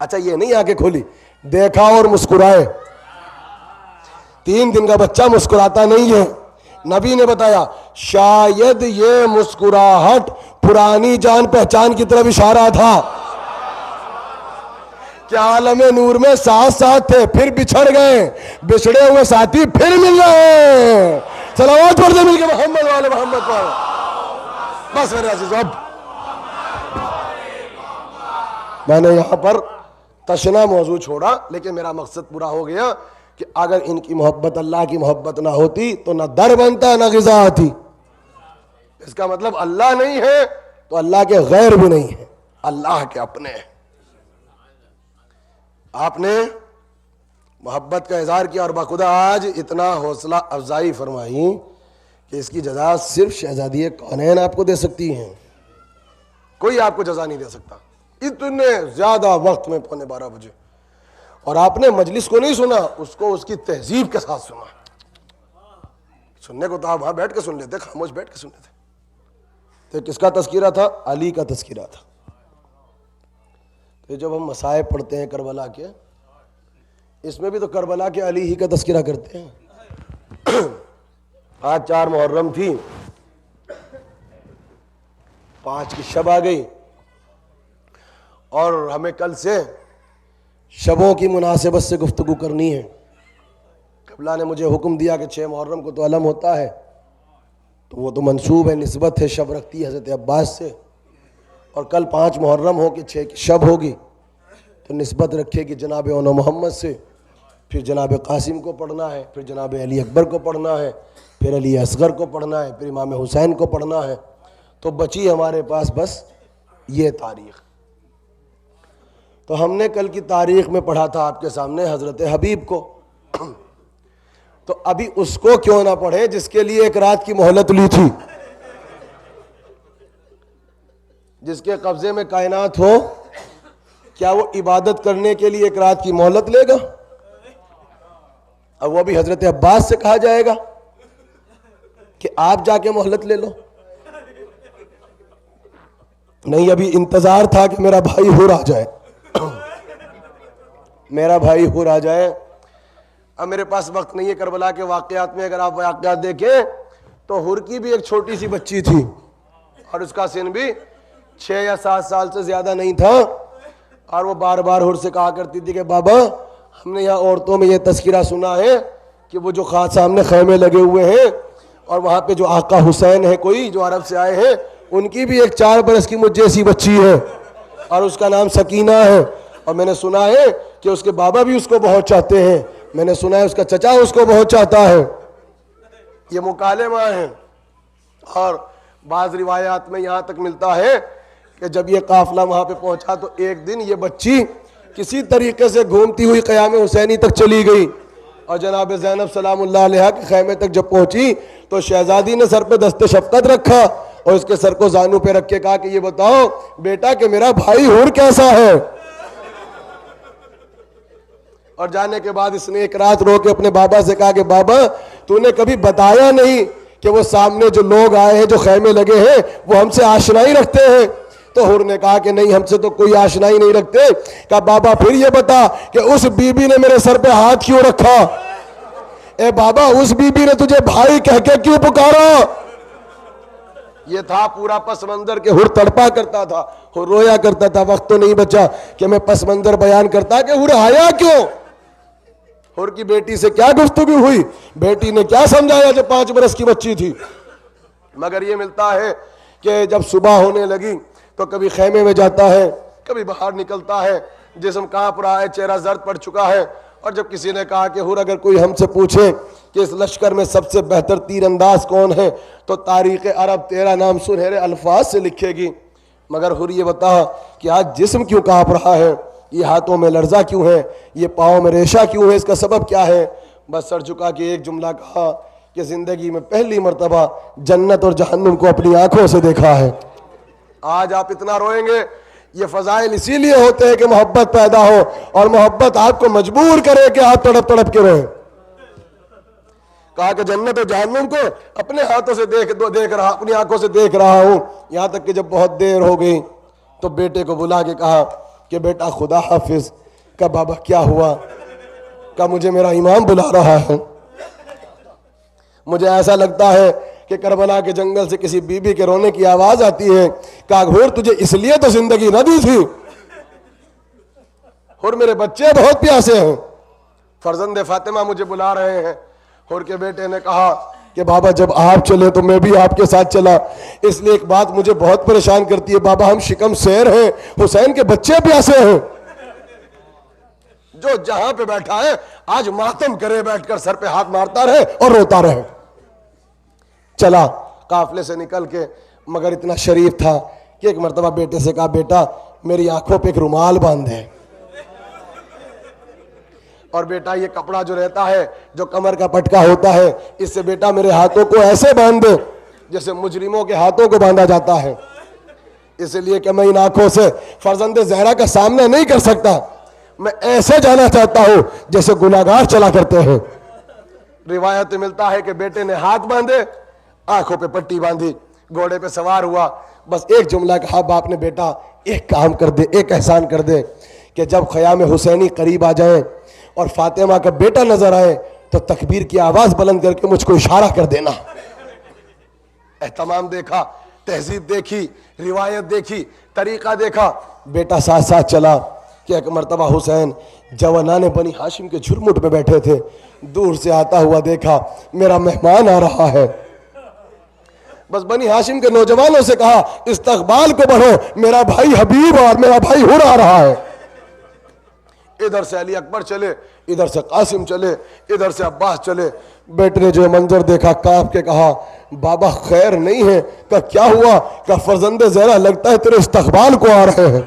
اچھا یہ نہیں آنکھیں کھولی، دیکھا اور مسکرائے. 3 دن کا بچہ مسکراتا نہیں ہے. نبی نے بتایا شاید یہ مسکراہٹ پرانی جان پہچان کی طرف اشارہ تھا کہ عالم نور میں ساتھ ساتھ تھے، پھر بچھڑ گئے، بچھڑے ہوئے ساتھی پھر مل رہے ہیں. صلوات پڑھ دے مل کے محمد والے محمد پر. بس میرے عزیزو، اب میں نے یہاں پر تشنا موضوع چھوڑا، لیکن میرا مقصد پورا ہو گیا کہ اگر ان کی محبت اللہ کی محبت نہ ہوتی تو نہ در بنتا نہ غذا آتی. اس کا مطلب اللہ نہیں ہے تو اللہ کے غیر بھی نہیں ہے، اللہ کے اپنے. آپ نے محبت کا اظہار کیا اور بخدا آج اتنا حوصلہ افزائی فرمائی کہ اس کی جزا صرف شہزادی کونین آپ کو دے سکتی ہیں، کوئی آپ کو جزا نہیں دے سکتا. اتنے زیادہ وقت میں 11:15 بجے، اور آپ نے مجلس کو نہیں سنا، اس کو اس کی تہذیب کے ساتھ سنا. سننے کو تو آپ وہاں بیٹھ کے سن لیتے، خاموش بیٹھ کے سن لیتے. تو کس کا تذکرہ تھا؟ علی کا تذکرہ تھا. تو جب ہم مصائب پڑھتے ہیں کربلا کے، اس میں بھی تو کربلا کے علی ہی کا تذکرہ کرتے ہیں. آج 4 محرم تھی، 5 کی شب آ گئی، اور ہمیں کل سے شبوں کی مناسبت سے گفتگو کرنی ہے. قبلہ نے مجھے حکم دیا کہ 6 محرم کو تو علم ہوتا ہے، تو وہ تو منسوب ہے، نسبت ہے، شب رکھتی ہے حضرت عباس سے. اور کل 5 محرم ہو کہ 6 کی شب ہوگی تو نسبت رکھے کہ جناب اون محمد سے. پھر جناب قاسم کو پڑھنا ہے، پھر جناب علی اکبر کو پڑھنا ہے، پھر علی اصغر کو پڑھنا ہے، پھر امام حسین کو پڑھنا ہے. تو بچی ہمارے پاس بس یہ تاریخ. تو ہم نے کل کی تاریخ میں پڑھا تھا آپ کے سامنے حضرت حبیب کو، تو ابھی اس کو کیوں نہ پڑھے جس کے لیے ایک رات کی مہلت لی تھی؟ جس کے قبضے میں کائنات ہو، کیا وہ عبادت کرنے کے لیے ایک رات کی مہلت لے گا؟ اب وہ بھی حضرت عباس سے کہا جائے گا کہ آپ جا کے مہلت لے لو؟ نہیں، ابھی انتظار تھا کہ میرا بھائی حور آ جائے، میرا بھائی حور آ جائے۔ اب میرے پاس وقت نہیں ہے کربلا کے واقعات میں، اگر آپ واقعات دیکھیں تو حور کی بھی ایک چھوٹی سی بچی تھی اور اس کا سن بھی 6 یا 7 سال سے زیادہ نہیں تھا، اور وہ بار بار حور سے کہا کرتی تھی کہ بابا ہم نے یہاں عورتوں میں یہ تذکرہ سنا ہے کہ وہ جو خاص سامنے خیمے لگے ہوئے ہیں اور وہاں پہ جو آقا حسین ہے کوئی جو عرب سے آئے ہیں، ان کی بھی ایک 4 برس کی مجھ جیسی بچی ہے اور اس کا نام سکینہ ہے، اور میں نے سنا ہے کہ اس کے بابا بھی اس کو بہت چاہتے ہیں، میں نے سنا ہے اس کا چچا اس کو بہت چاہتا ہے۔ یہ مکالمہ ہیں، اور بعض روایات میں یہاں تک ملتا ہے کہ جب یہ قافلہ وہاں پہ پہنچا تو ایک دن یہ بچی کسی طریقے سے گھومتی ہوئی قیام حسینی تک چلی گئی، اور جناب زینب سلام اللہ علیہا کے خیمے تک جب پہنچی تو شہزادی نے سر پہ دست شفقت رکھا اور اس کے سر کو زانو پہ رکھ کے کہا کہ یہ بتاؤ بیٹا کہ میرا بھائی حور کیسا ہے؟ اور جانے کے بعد اس نے ایک رات رو کے اپنے بابا سے کہا کہ بابا تو نے کبھی بتایا نہیں کہ وہ سامنے جو لوگ آئے ہیں جو خیمے لگے ہیں وہ ہم سے آشنائی رکھتے ہیں؟ تو حور نے کہا کہ نہیں، ہم سے تو کوئی آشنائی نہیں رکھتے۔ کہا بابا پھر یہ بتا کہ اس بی بی نے میرے سر پہ ہاتھ کیوں رکھا؟ اے بابا اس بی بی نے تجھے بھائی کہہ کے کیوں پکارا؟ یہ تھا پورا پس منظر کہ حور تڑپا کرتا تھا، حور رویا کرتا تھا۔ وقت تو نہیں بچا کہ میں پس منظر بیان کرتا کہ حور آیا کیوں، حور کی بیٹی سے کیا گفتگو ہوئی، بیٹی نے کیا سمجھایا جب 5 برس کی بچی تھی۔ مگر یہ ملتا ہے کہ جب صبح ہونے لگی تو کبھی خیمے میں جاتا ہے، کبھی باہر نکلتا ہے، جسم کانپ رہا ہے، چہرہ زرد پڑ چکا ہے، اور جب کسی نے کہا کہ حور اگر کوئی ہم سے پوچھے کہ اس لشکر میں سب سے بہتر تیر انداز کون ہے تو تاریخ عرب تیرا نام سنہرے الفاظ سے لکھے گی، مگر حور یہ بتا کہ آج جسم کیوں کانپ رہا ہے، یہ ہاتھوں میں لرزہ کیوں ہے، یہ پاؤں میں ریشہ کیوں ہے، اس کا سبب کیا ہے؟ بس سر جھکا کے ایک جملہ کہا کہ زندگی میں پہلی مرتبہ جنت اور جہنم کو اپنی آنکھوں سے دیکھا ہے۔ آج آپ اتنا روئیں گے، یہ فضائل اسی لیے ہوتے ہیں کہ محبت پیدا ہو، اور محبت آپ کو مجبور کرے کہ آپ تڑپ تڑپ کے روئیں۔ کہا کہ جنت اور جہنم کو اپنے ہاتھوں سے دیکھ رہا، اپنی آنکھوں سے دیکھ رہا ہوں، یہاں تک کہ جب بہت دیر ہو گئی تو بیٹے کو بلا کے کہا کہ بیٹا خدا حافظ۔ کہا بابا کیا ہوا؟ کہا مجھے میرا امام بلا رہا ہے، مجھے ایسا لگتا ہے کہ کربلا کے جنگل سے کسی بی بی کے رونے کی آواز آتی ہے۔ کہا حور تجھے اس لیے تو زندگی نہ دی تھی، حور میرے بچے بہت پیاسے ہیں، فرزند فاطمہ مجھے بلا رہے ہیں۔ حور کے بیٹے نے کہا کہ بابا جب آپ چلے تو میں بھی آپ کے ساتھ چلا، اس لیے ایک بات مجھے بہت پریشان کرتی ہے بابا، ہم شکم سیر ہیں، حسین کے بچے پیاسے ہیں۔ جو جہاں پہ بیٹھا ہے آج ماتم کرے، بیٹھ کر سر پہ ہاتھ مارتا رہے اور روتا رہے۔ چلا قافلے سے نکل کے، مگر اتنا شریف تھا کہ ایک مرتبہ بیٹے سے کہا بیٹا میری آنکھوں پہ ایک رومال باندھ دے، اور بیٹا یہ کپڑا جو رہتا ہے جو کمر کا پٹکا ہوتا ہے اس سے بیٹا میرے ہاتھوں کو ایسے باندھ دے جیسے مجرموں کے ہاتھوں کو باندھا جاتا ہے، اس لیے کہ میں ان آنکھوں سے فرزند زہرا کا سامنا نہیں کر سکتا، میں ایسے جانا چاہتا ہوں جیسے گناہگار چلا کرتے ہیں۔ روایت میں ملتا ہے کہ بیٹے نے ہاتھ باندھے، آنکھوں پہ پٹی باندھی، گھوڑے پہ سوار ہوا، بس ایک جملہ کہا باپ نے بیٹا ایک کام کر دے، ایک احسان کر دے کہ جب خیام حسینی قریب آ جائیں اور فاطمہ کا بیٹا نظر آئے تو تکبیر کی آواز بلند کر کے مجھ کو اشارہ کر دینا۔ اہتمام دیکھا، تہذیب دیکھی، روایت دیکھی، طریقہ دیکھا، بیٹا ساتھ ساتھ چلا کہ ایک مرتبہ حسین جوانان بنی ہاشم کے جھرمٹ میں بیٹھے تھے، دور سے آتا ہوا دیکھا میرا مہمان آ رہا ہے، بس بنی ہاشم کے نوجوانوں سے کہا استقبال کو بڑھو، میرا بھائی حبیب اور میرا بھائی حور آ رہا ہے۔ ادھر سے علی اکبر چلے، ادھر سے قاسم چلے، ادھر سے عباس چلے۔ بیٹے نے جو منظر دیکھا کانپ کے کہا بابا خیر نہیں ہے؟ کہا کیا ہوا؟ کہا فرزند زہرا لگتا ہے تیرے استقبال کو آ رہے ہیں۔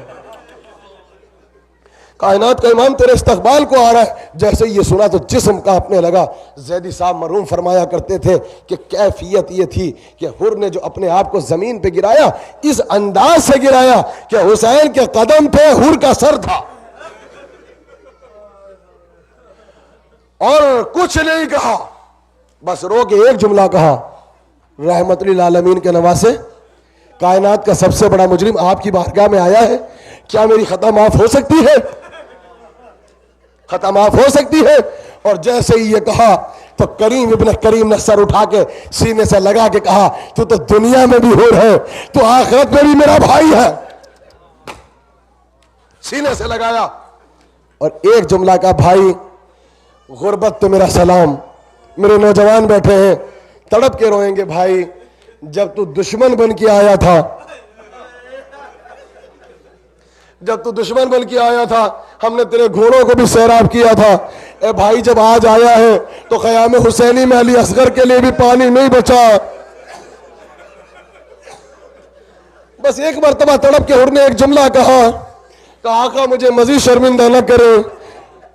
کائنات کا امام تیرے استقبال کو آ رہا ہے. جیسے یہ سنا تو جسم کانپنے لگا. زیدی صاحب مرحوم فرمایا کرتے تھے کہ کیفیت یہ تھی کہ حر نے جو اپنے آپ کو زمین پہ گرایا اس انداز سے گرایا کہ حسین کے قدم پہ حر کا سر تھا اور کچھ نہیں کہا, بس رو کے ایک جملہ کہا, رحمت للعالمین کے نواسے, کائنات کا سب سے بڑا مجرم آپ کی بارگاہ میں آیا ہے, کیا میری خطا معاف ہو سکتی ہے؟ خطا معاف ہو سکتی ہے. اور جیسے ہی یہ کہا تو کریم ابن کریم نے سر اٹھا کے سینے سے لگا کے کہا, تو دنیا میں بھی حر ہے, تو آخرت میں بھی میرا بھائی ہے. سینے سے لگایا اور ایک جملہ کا, بھائی غربت تو میرا سلام. میرے نوجوان بیٹھے ہیں تڑپ کے روئیں گے, بھائی جب تو دشمن بن کے آیا تھا, جب تو دشمن بن کے آیا تھا ہم نے تیرے گھوڑوں کو بھی سیراب کیا تھا. اے بھائی جب آج آیا ہے تو قیام حسینی میں علی اصغر کے لیے بھی پانی نہیں بچا. بس ایک مرتبہ تڑپ کے حر نے ایک جملہ کہا کہ آقا مجھے مزید شرمندہ نہ کرے,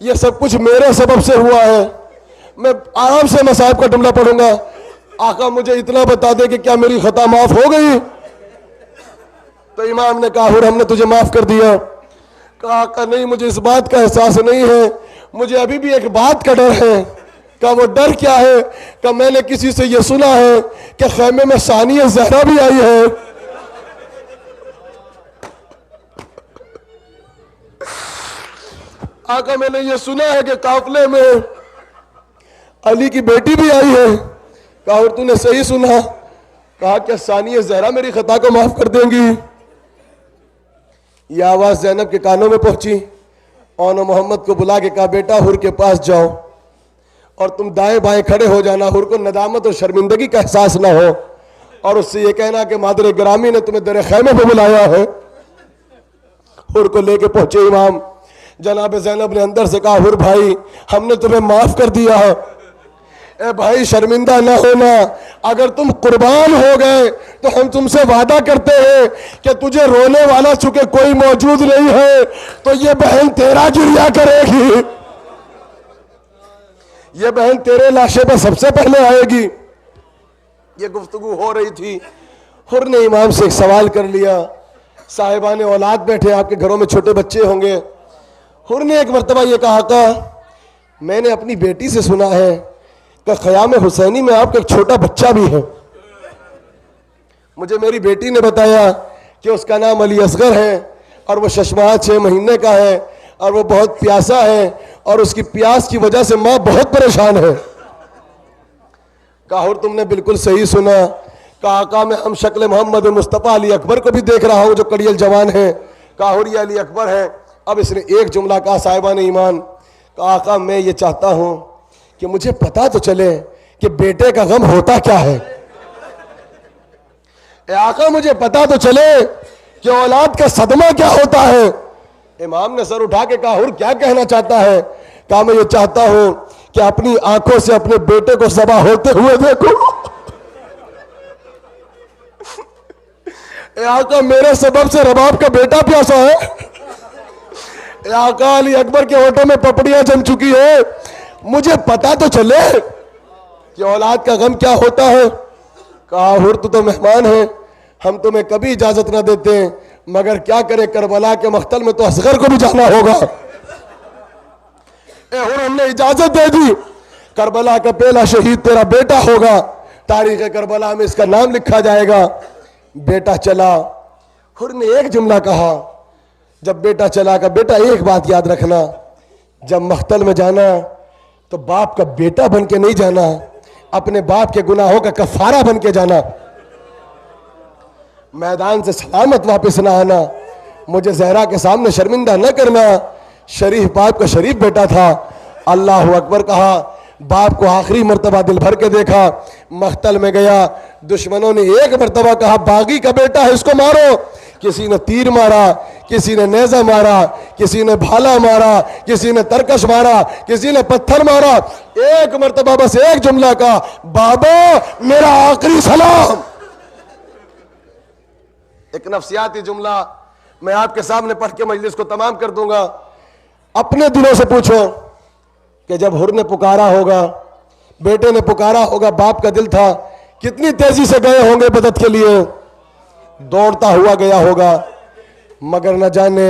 یہ سب کچھ میرے سبب سے ہوا ہے. میں آرام سے مصائب کا جملہ پڑھوں گا, آقا مجھے اتنا بتا دے کہ کیا میری خطا معاف ہو گئی؟ تو امام نے کہا حر ہم نے تجھے معاف کر دیا. کہا آقا نہیں, مجھے اس بات کا احساس نہیں ہے, مجھے ابھی بھی ایک بات کا ڈر ہے. کہا وہ ڈر کیا ہے؟ کہا میں نے کسی سے یہ سنا ہے کہ خیمے میں ثانیہ زہرا بھی آئی ہے. آقا میں نے یہ سنا ہے کہ قافلے میں علی کی بیٹی بھی آئی ہے. کہا اور تو نے صحیح سنا. کہا کہ ثانیہ زہرا میری خطا کو معاف کر دیں گی؟ یہ آواز زینب کے کانوں میں پہنچی. اون محمد کو بلا کے کہا بیٹا حر کے پاس جاؤ اور تم دائیں بائیں کھڑے ہو جانا, حر کو ندامت اور شرمندگی کا احساس نہ ہو, اور اس سے یہ کہنا کہ مادر گرامی نے تمہیں در خیمے پہ بلایا ہے. حر کو لے کے پہنچے امام. جناب زینب نے اندر سے کہا حر بھائی ہم نے تمہیں معاف کر دیا ہے. اے بھائی شرمندہ نہ ہونا, اگر تم قربان ہو گئے تو ہم تم سے وعدہ کرتے ہیں کہ تجھے رونے والا چونکہ کوئی موجود نہیں ہے تو یہ بہن تیرا جریا کرے گی, یہ بہن تیرے لاشے پہ سب سے پہلے آئے گی. یہ گفتگو ہو رہی تھی. حر نے امام سے ایک سوال کر لیا. صاحبان اولاد بیٹھے, آپ کے گھروں میں چھوٹے بچے ہوں گے. حر نے ایک مرتبہ یہ کہا کہ میں نے اپنی بیٹی سے سنا ہے کہ خیام حسینی میں آپ کا ایک چھوٹا بچہ بھی ہے. مجھے میری بیٹی نے بتایا کہ اس کا نام علی اصغر ہے اور وہ ششماہ 6 مہینے کا ہے اور وہ بہت پیاسا ہے اور اس کی پیاس کی وجہ سے ماں بہت پریشان ہے. کہا حر تم نے بالکل صحیح سنا. کہا آقا میں ہم شکل محمد مصطفیٰ علی اکبر کو بھی دیکھ رہا ہوں جو کڑیل جوان ہے. کہا حر یہ علی اکبر ہے. اب اس نے ایک جملہ کہا صاحبان ایمان, کہا آقا میں یہ چاہتا ہوں کہ مجھے پتا تو چلے کہ بیٹے کا غم ہوتا کیا ہے. اے آقا مجھے پتا تو چلے کہ اولاد کا صدمہ کیا ہوتا ہے. امام نے سر اٹھا کے کہا حر کیا کہنا چاہتا ہے؟ کہا میں یہ چاہتا ہوں کہ اپنی آنکھوں سے اپنے بیٹے کو ذبح ہوتے ہوئے دیکھو. اے آقا میرے سبب سے رباب کا بیٹا پیاسا ہے. اے آقا علی اکبر کے ہونٹوں میں پپڑیاں جم چکی ہے, مجھے پتا تو چلے کہ اولاد کا غم کیا ہوتا ہے. کہا حر تو مہمان ہے, ہم تمہیں کبھی اجازت نہ دیتے, مگر کیا کرے کربلا کے مقتل میں تو اصغر کو بھی جانا ہوگا. اے حر ہم نے اجازت دے دی, کربلا کا پہلا شہید تیرا بیٹا ہوگا, تاریخ کربلا میں اس کا نام لکھا جائے گا. بیٹا چلا. حر نے ایک جملہ کہا جب بیٹا چلا کہ بیٹا ایک بات یاد رکھنا, جب مقتل میں جانا تو باپ کا بیٹا بن کے نہیں جانا, اپنے باپ کے گناہوں کا کفارہ بن کے جانا. میدان سے سلامت واپس نہ آنا, مجھے زہرا کے سامنے شرمندہ نہ کرنا. شریف باپ کا شریف بیٹا تھا. اللہ اکبر کہا, باپ کو آخری مرتبہ دل بھر کے دیکھا, مقتل میں گیا. دشمنوں نے ایک مرتبہ کہا باغی کا بیٹا ہے اس کو مارو. کسی نے تیر مارا, کسی نے نیزہ مارا, کسی نے بھالا مارا, کسی نے ترکش مارا, کسی نے پتھر مارا. ایک مرتبہ بس ایک جملہ کا, بابا میرا آخری سلام. ایک نفسیاتی جملہ میں آپ کے سامنے پڑھ کے مجلس کو تمام کر دوں گا. اپنے دلوں سے پوچھو کہ جب حر نے پکارا ہوگا, بیٹے نے پکارا ہوگا, باپ کا دل تھا, کتنی تیزی سے گئے ہوں گے مدد کے لیے, دوڑتا ہوا گیا ہوگا. مگر نہ جانے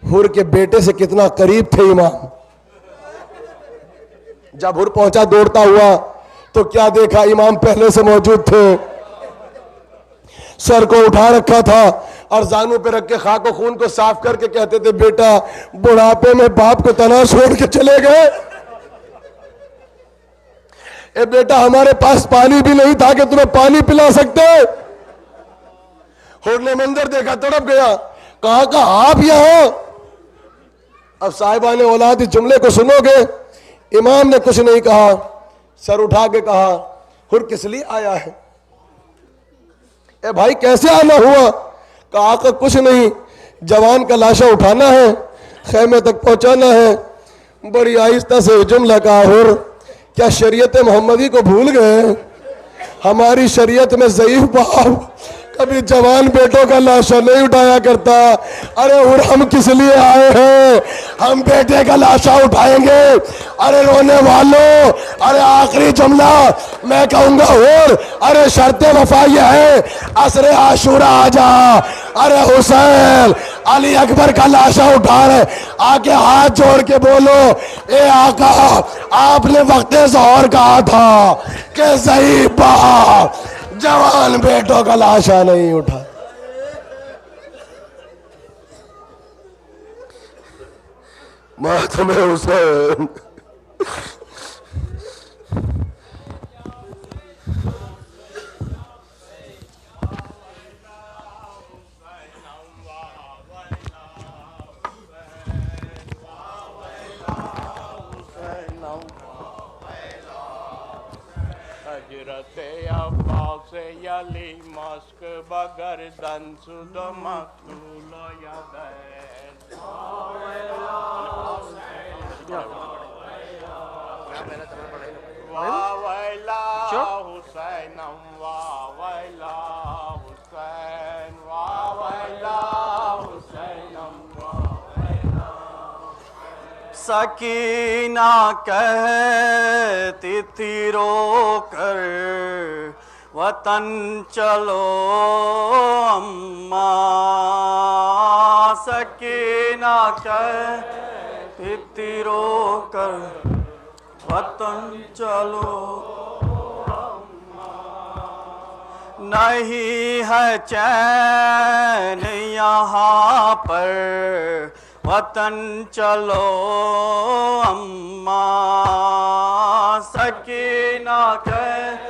حر کے بیٹے سے کتنا قریب تھے امام. جب حر پہنچا دوڑتا ہوا تو کیا دیکھا, امام پہلے سے موجود تھے, سر کو اٹھا رکھا تھا اور زانوں پہ رکھ کے خاک و خون کو صاف کر کے کہتے تھے, بیٹا بڑھاپے میں باپ کو تنہا چھوڑ کے چلے گئے. اے بیٹا ہمارے پاس پانی بھی نہیں تھا کہ تمہیں پانی پلا سکتے. حر نے منظر دیکھا, تڑپ گیا, کہا کہ آپ یہاں. اب صاحبان اولاد اس جملے کو سنو گے. امام نے کچھ نہیں کہا, سر اٹھا کے کہا, حر کس لیے آیا ہے؟ اے بھائی کیسے آنا ہوا؟ کہا کہ کچھ نہیں, جوان کا لاشا اٹھانا ہے, خیمے تک پہنچانا ہے. بڑی آہستہ سے جملہ کہا, حر کیا شریعت محمدی کو بھول گئے؟ ہماری شریعت میں ضعیف باپ کبھی جوان بیٹوں کا لاشا نہیں اٹھایا کرتا. ارے حر ہم کس لیے آئے ہیں؟ ہم بیٹے کا لاشا اٹھائیں گے. ارے رونے والوں, ارے آخری جملہ میں کہوں گا حر, ارے شرط وفا یہ ہے, عصر عاشورہ آ جا. ارے حسین علی اکبر کا لاشا اٹھا رہے, آ کے ہاتھ جوڑ کے بولو, اے آقا آپ نے وقت ظہر کہا تھا کہ ضعیف باپ جوان بیٹوں کا لاشا نہیں اٹھا. ماتم حسین. یلی مشک بگردن سود مقتول یدین واویلا حسینم واویلا حسین واویلا حسینم واویلا. سکینہ کہتی تھی رو کر وطن چلو اماں. سکینہ کہتی تھی رو کر وطن چلو اماں. نہیں ہے چین یہاں پر وطن چلو اماں. سکینہ کہتی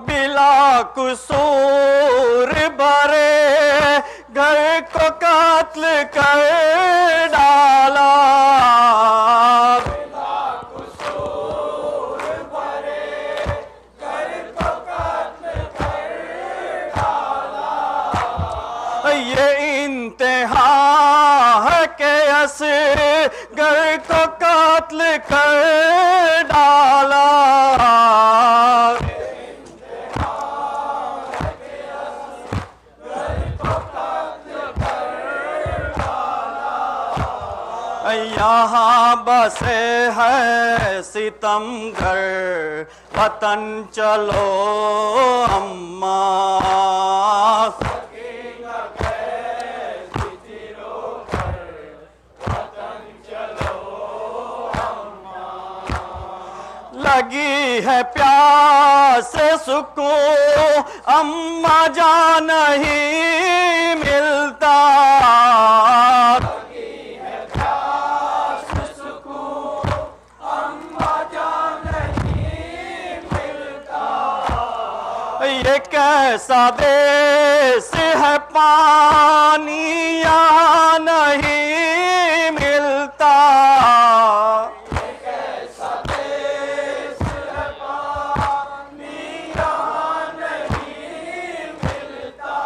بلا قصور برے گھر کو قتل کر ڈالا. بلا قصور برے گھر کو قتل کر ڈالا. یہ انتہا ہے کہ اصغر کو قتل کر ڈالا. یہاں بسے ہے ستم گھر وطن چلو اماں. سکینہ کہتی تھی رو کر وطن چلو اماں. لگی ہے پیاس سکون اماں جان نہیں ملتا. یہ کیسا دیس ہے پانی یا نہیں ملتا. یہ کیسا دیس ہے پانی یا نہیں ملتا.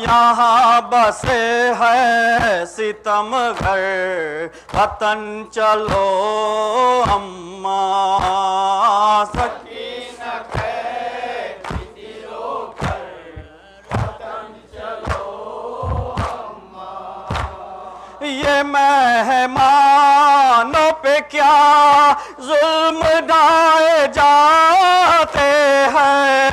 یہاں بسے ہے ستم گھر وطن چلو اماں. سکینہ مہمانوں پہ کیا ظلم ڈھائے جاتے ہیں،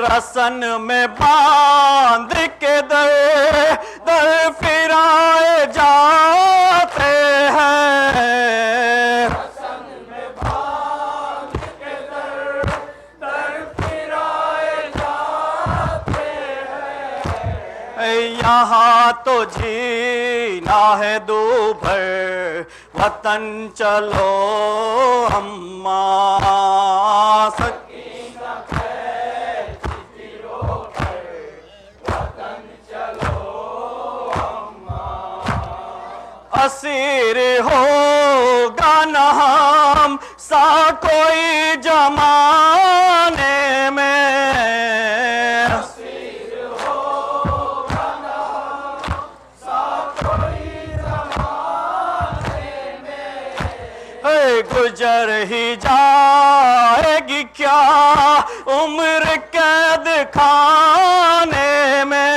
رسن میں باندھ کے در در پھرائے جاتے ہیں، رسن میں باندھ کے در در پھرائے جاتے ہیں، یہاں تو جینا ہے دوبھر وطن چلو اماں اسیر ہوگا نہ ہم سا کوئی زمانے میں، اسیر ہوگا نہ ہم سا کوئی زمانے میں، گزر ہی جائے گی کیا عمر قید خانے میں،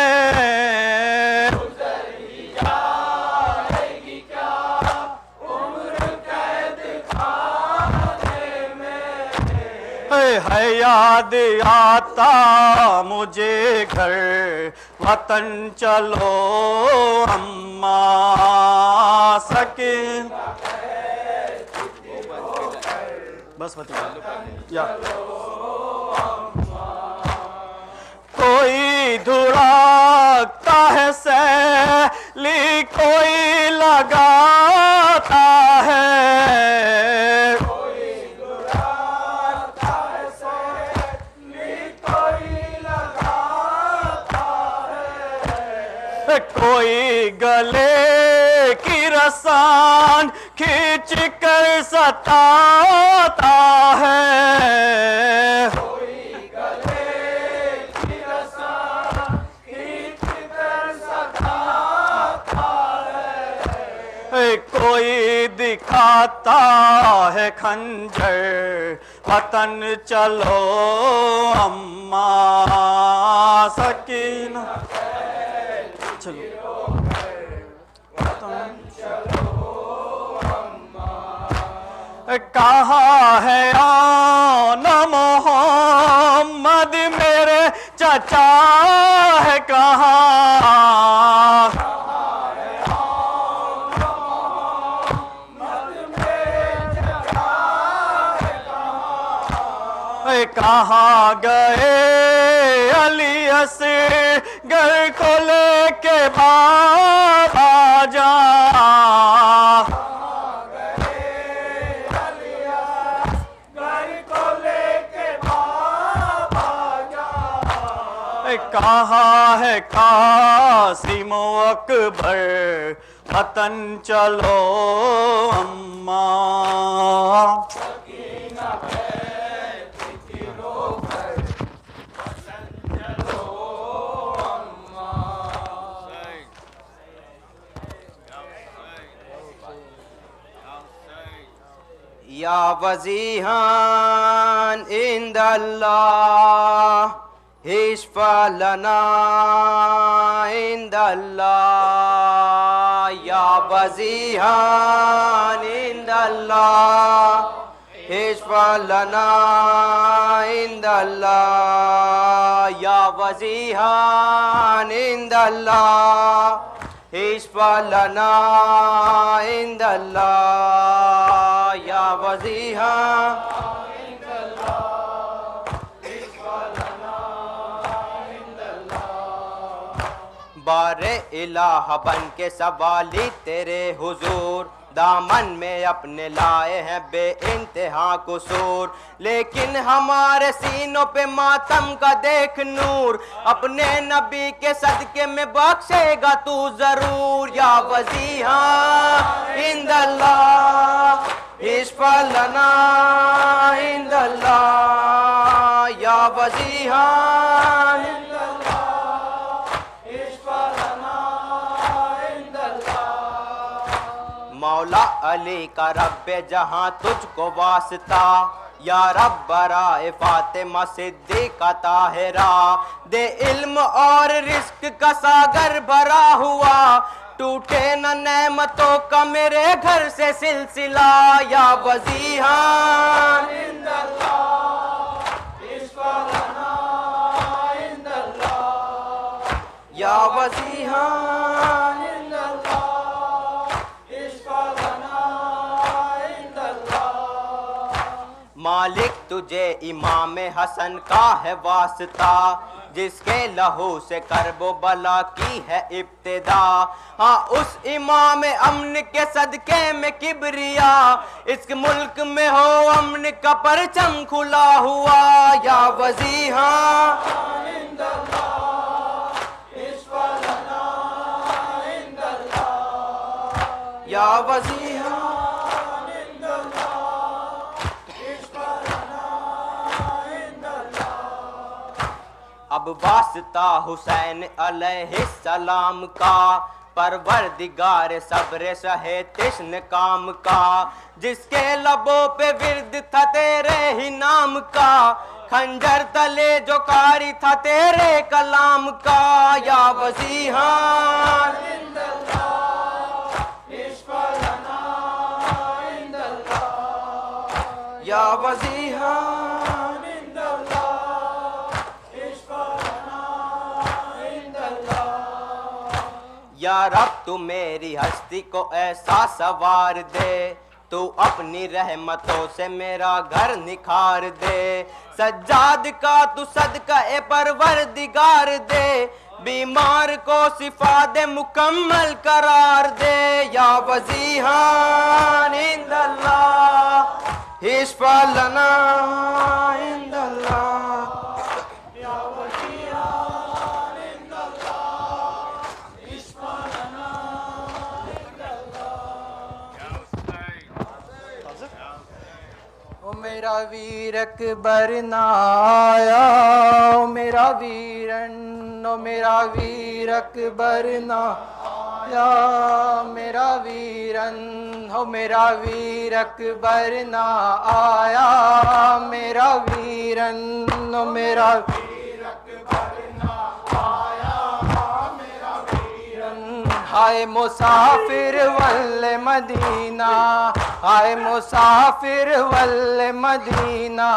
ہے یاد آتا مجھے گھر وطن چلو اماں سکین بس یا کوئی دھڑکتا ہے سیلی کوئی لگاتا ہے، کوئی گلے کی رسان کھینچ کر ستاتا ہے، کوئی گلے کی رسان کھینچ کر ستاتا ہے، کوئی دکھاتا ہے خنجر وطن چلو اماں سکینہ کہاں ہے آن محمد میرے چچا ہے کہاں، کہاں گئے علی اصغر کو لے کے بابا جان، کہاں ہے قاسم و اکبر وطن چلو اماں یا وزیحان عند اللہ اشفع لنا عند اللہ، یا وزیحان عند اللہ اشفع لنا عند اللہ، یا وزیحان عند اللہ اشفع لنا عند اللہ، یا وزیحان عند اللہ اشفع لنا عند اللہ، بار الہ بن کے سوالی تیرے حضور دامن میں اپنے لائے ہیں بے انتہا قصور، لیکن ہمارے سینوں پہ ماتم کا دیکھ نور، اپنے نبی کے صدقے میں بخشے گا تو ضرور، یا وزیحان عند اللہ اشفع لنا عند اللہ، یا وزیحان عند اللہ اشفع لنا عند اللہ، مولا علی کا رب جہاں تجھ کو واسطہ، یا رب برائے فاطمہ صدیقہ طاہرہ دے علم اور رزق کا ساگر بھرا ہوا ٹوٹے نہ نعمتوں کا میرے گھر سے سلسلہ یا وزیحان عند اللہ اشفع لنا عند اللہ یا وزیحان عند اللہ اشفع لنا عند اللہ مالک تجھے امام حسن کا ہے واسطہ جس کے لہو سے کرب و بلا کی ہے ابتدا ہاں اس امام امن کے صدقے میں کبریا اس ملک میں ہو امن کا پرچم کھلا ہوا یا وزیحان عند اللہ اشفع لنا عند اللہ یا وزیحان عند اللہ اشفع لنا عند اللہ اب واسطہ حسین علیہ السلام کا پروردگار صبر سہے تشن کام کا جس کے لبوں پہ ورد تھا تیرے ہی نام کا خنجر تلے جو کاری تھا تیرے کلام کا یا وزیحان عند اللہ اشفع لنا عند اللہ یا وزیحان عند اللہ اشفع لنا عند اللہ یا رب تو میری ہستی کو ایسا سوار دے تو اپنی رحمتوں سے میرا گھر نکھار دے سجاد کا تو صدقہ پروردگار دے بیمار کو شفا دے مکمل قرار دے یا وزیحان عند اللہ اشفع لنا عند اللہ یا وزیحان عند اللہ اشفع لنا عند اللہ او میرا ویر اکبر نہ آیا او میرا ویرن او میرا ویر اکبر نہ آیا میرا ویرن او میرا ویر اکبر نہ آیا میرا ویرن او میرا ویر اکبر نہ آیا میرا ویرن ہائے مسافر ول مدینہ ہائے مسافر ول مدینہ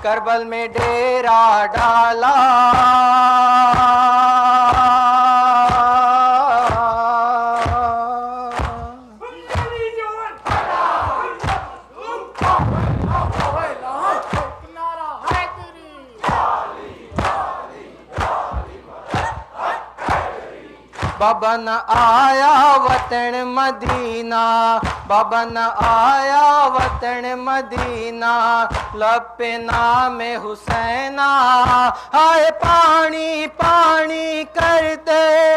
کربل میں ڈیرا ڈالا بابا نہ آیا وطن مدینہ بابا نہ آیا وطن مدینہ لب پہ نام حسینہ ہائے پانی پانی کر دے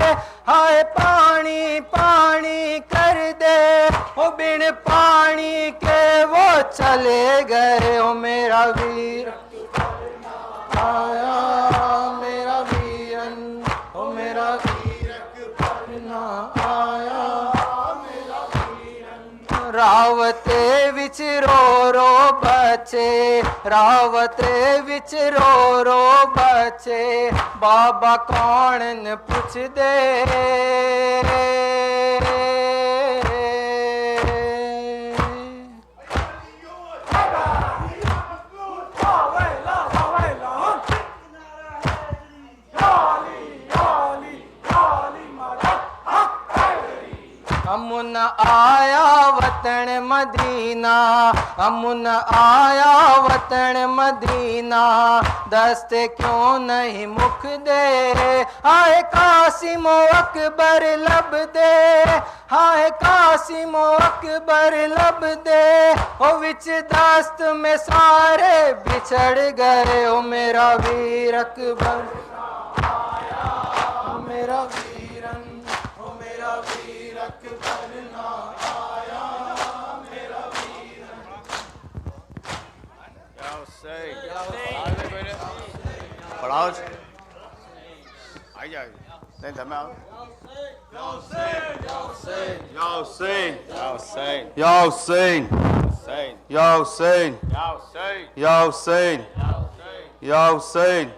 ہائے پانی پانی کر دے وہ بن پانی کے وہ چلے گئے او میرا ویر آیا میرا ویرن او میرا راوتے وچ رو رو بچے راوتے وچ رو رو بچے بابا کون پوچھ دے امن آیا وطن مدینہ امن آیا وطن مدینہ دست کیوں نہیں مکھ دے ہائے قاسم و اکبر لب دے ہائے قاسم و اکبر لب دے او وچ دست میں سارے بچھڑ گئے او میرا ویر اکبر آیا میرا ویرن او میرا ویر اکبر نہ آیا میرا ویرن پڑھاؤ آئی جائے نہیں تھا میں یا حسین یا حسین یا حسین یا حسین یا حسین یا حسین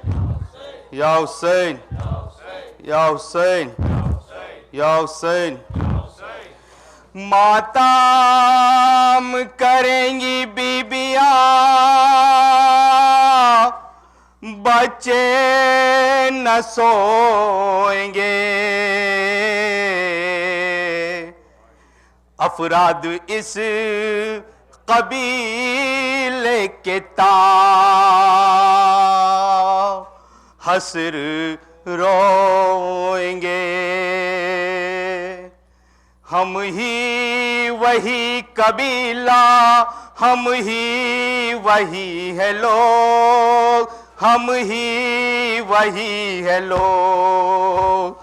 یا حسین یا حسین یا حسین یا حسین ماتم کریں گی بیبیاں بچے نہ سوئیں گے افراد اس قبیلے کے حسر روئیں گے ہم ہی وہی قبیلہ ہم ہی وہی ہے لوگ ہم ہی وہی ہے لوگ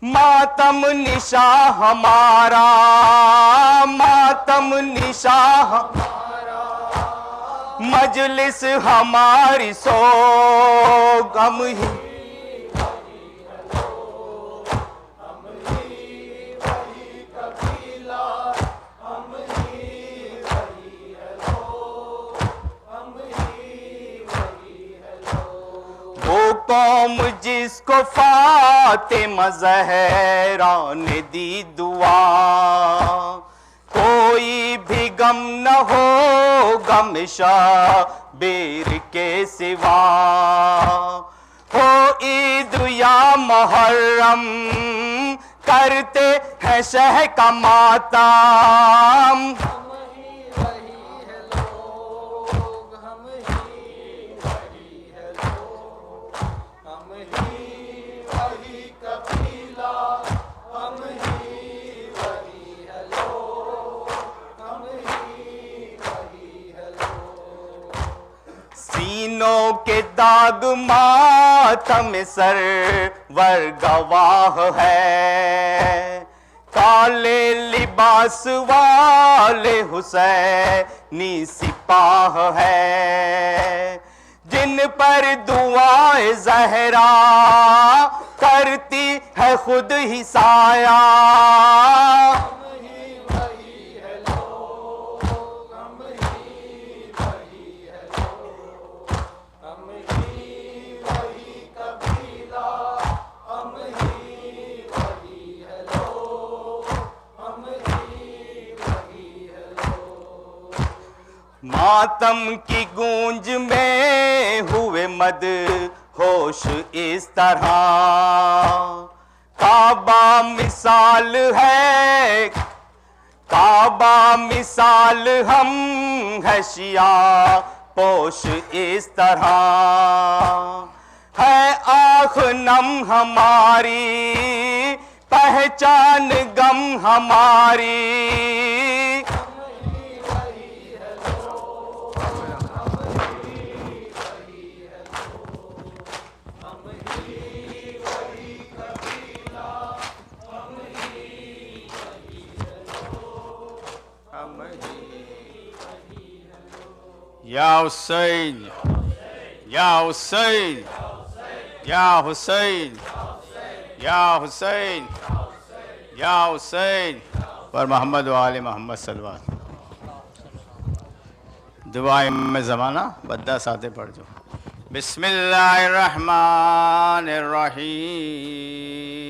ماتم نشاں ہمارا ماتم نشاں ہمارا مجلس ہماری سوگ ہم ہی قوم جس کو فاطمہ زہرا نے دی دعا کوئی بھی غم نہ ہو غم شبیر کے سوا ہو عید یا محرم کرتے ہیں شہ کا ماتم سینوں کے داغ ماتم سرور گواہ ہے کالے لباس والے حسینی سپاہ ہے جن پر دعائے زہرا کرتی ہے خود ہی سایہ ماتم کی گونج میں ہوئے مد ہوش اس طرح کعبہ مثال ہے کعبہ مثال ہم ہے شیعہ پوش اس طرح ہے آنکھ نم ہماری پہچان غم ہماری یا حسین یا حسین یا حسین یا حسین یا حسین پر محمد و آل محمد صلی اللہ علیہ وسلم دعائیں میں زمانہ بدہ ساتھ پڑھ جو بسم اللہ الرحمن الرحیم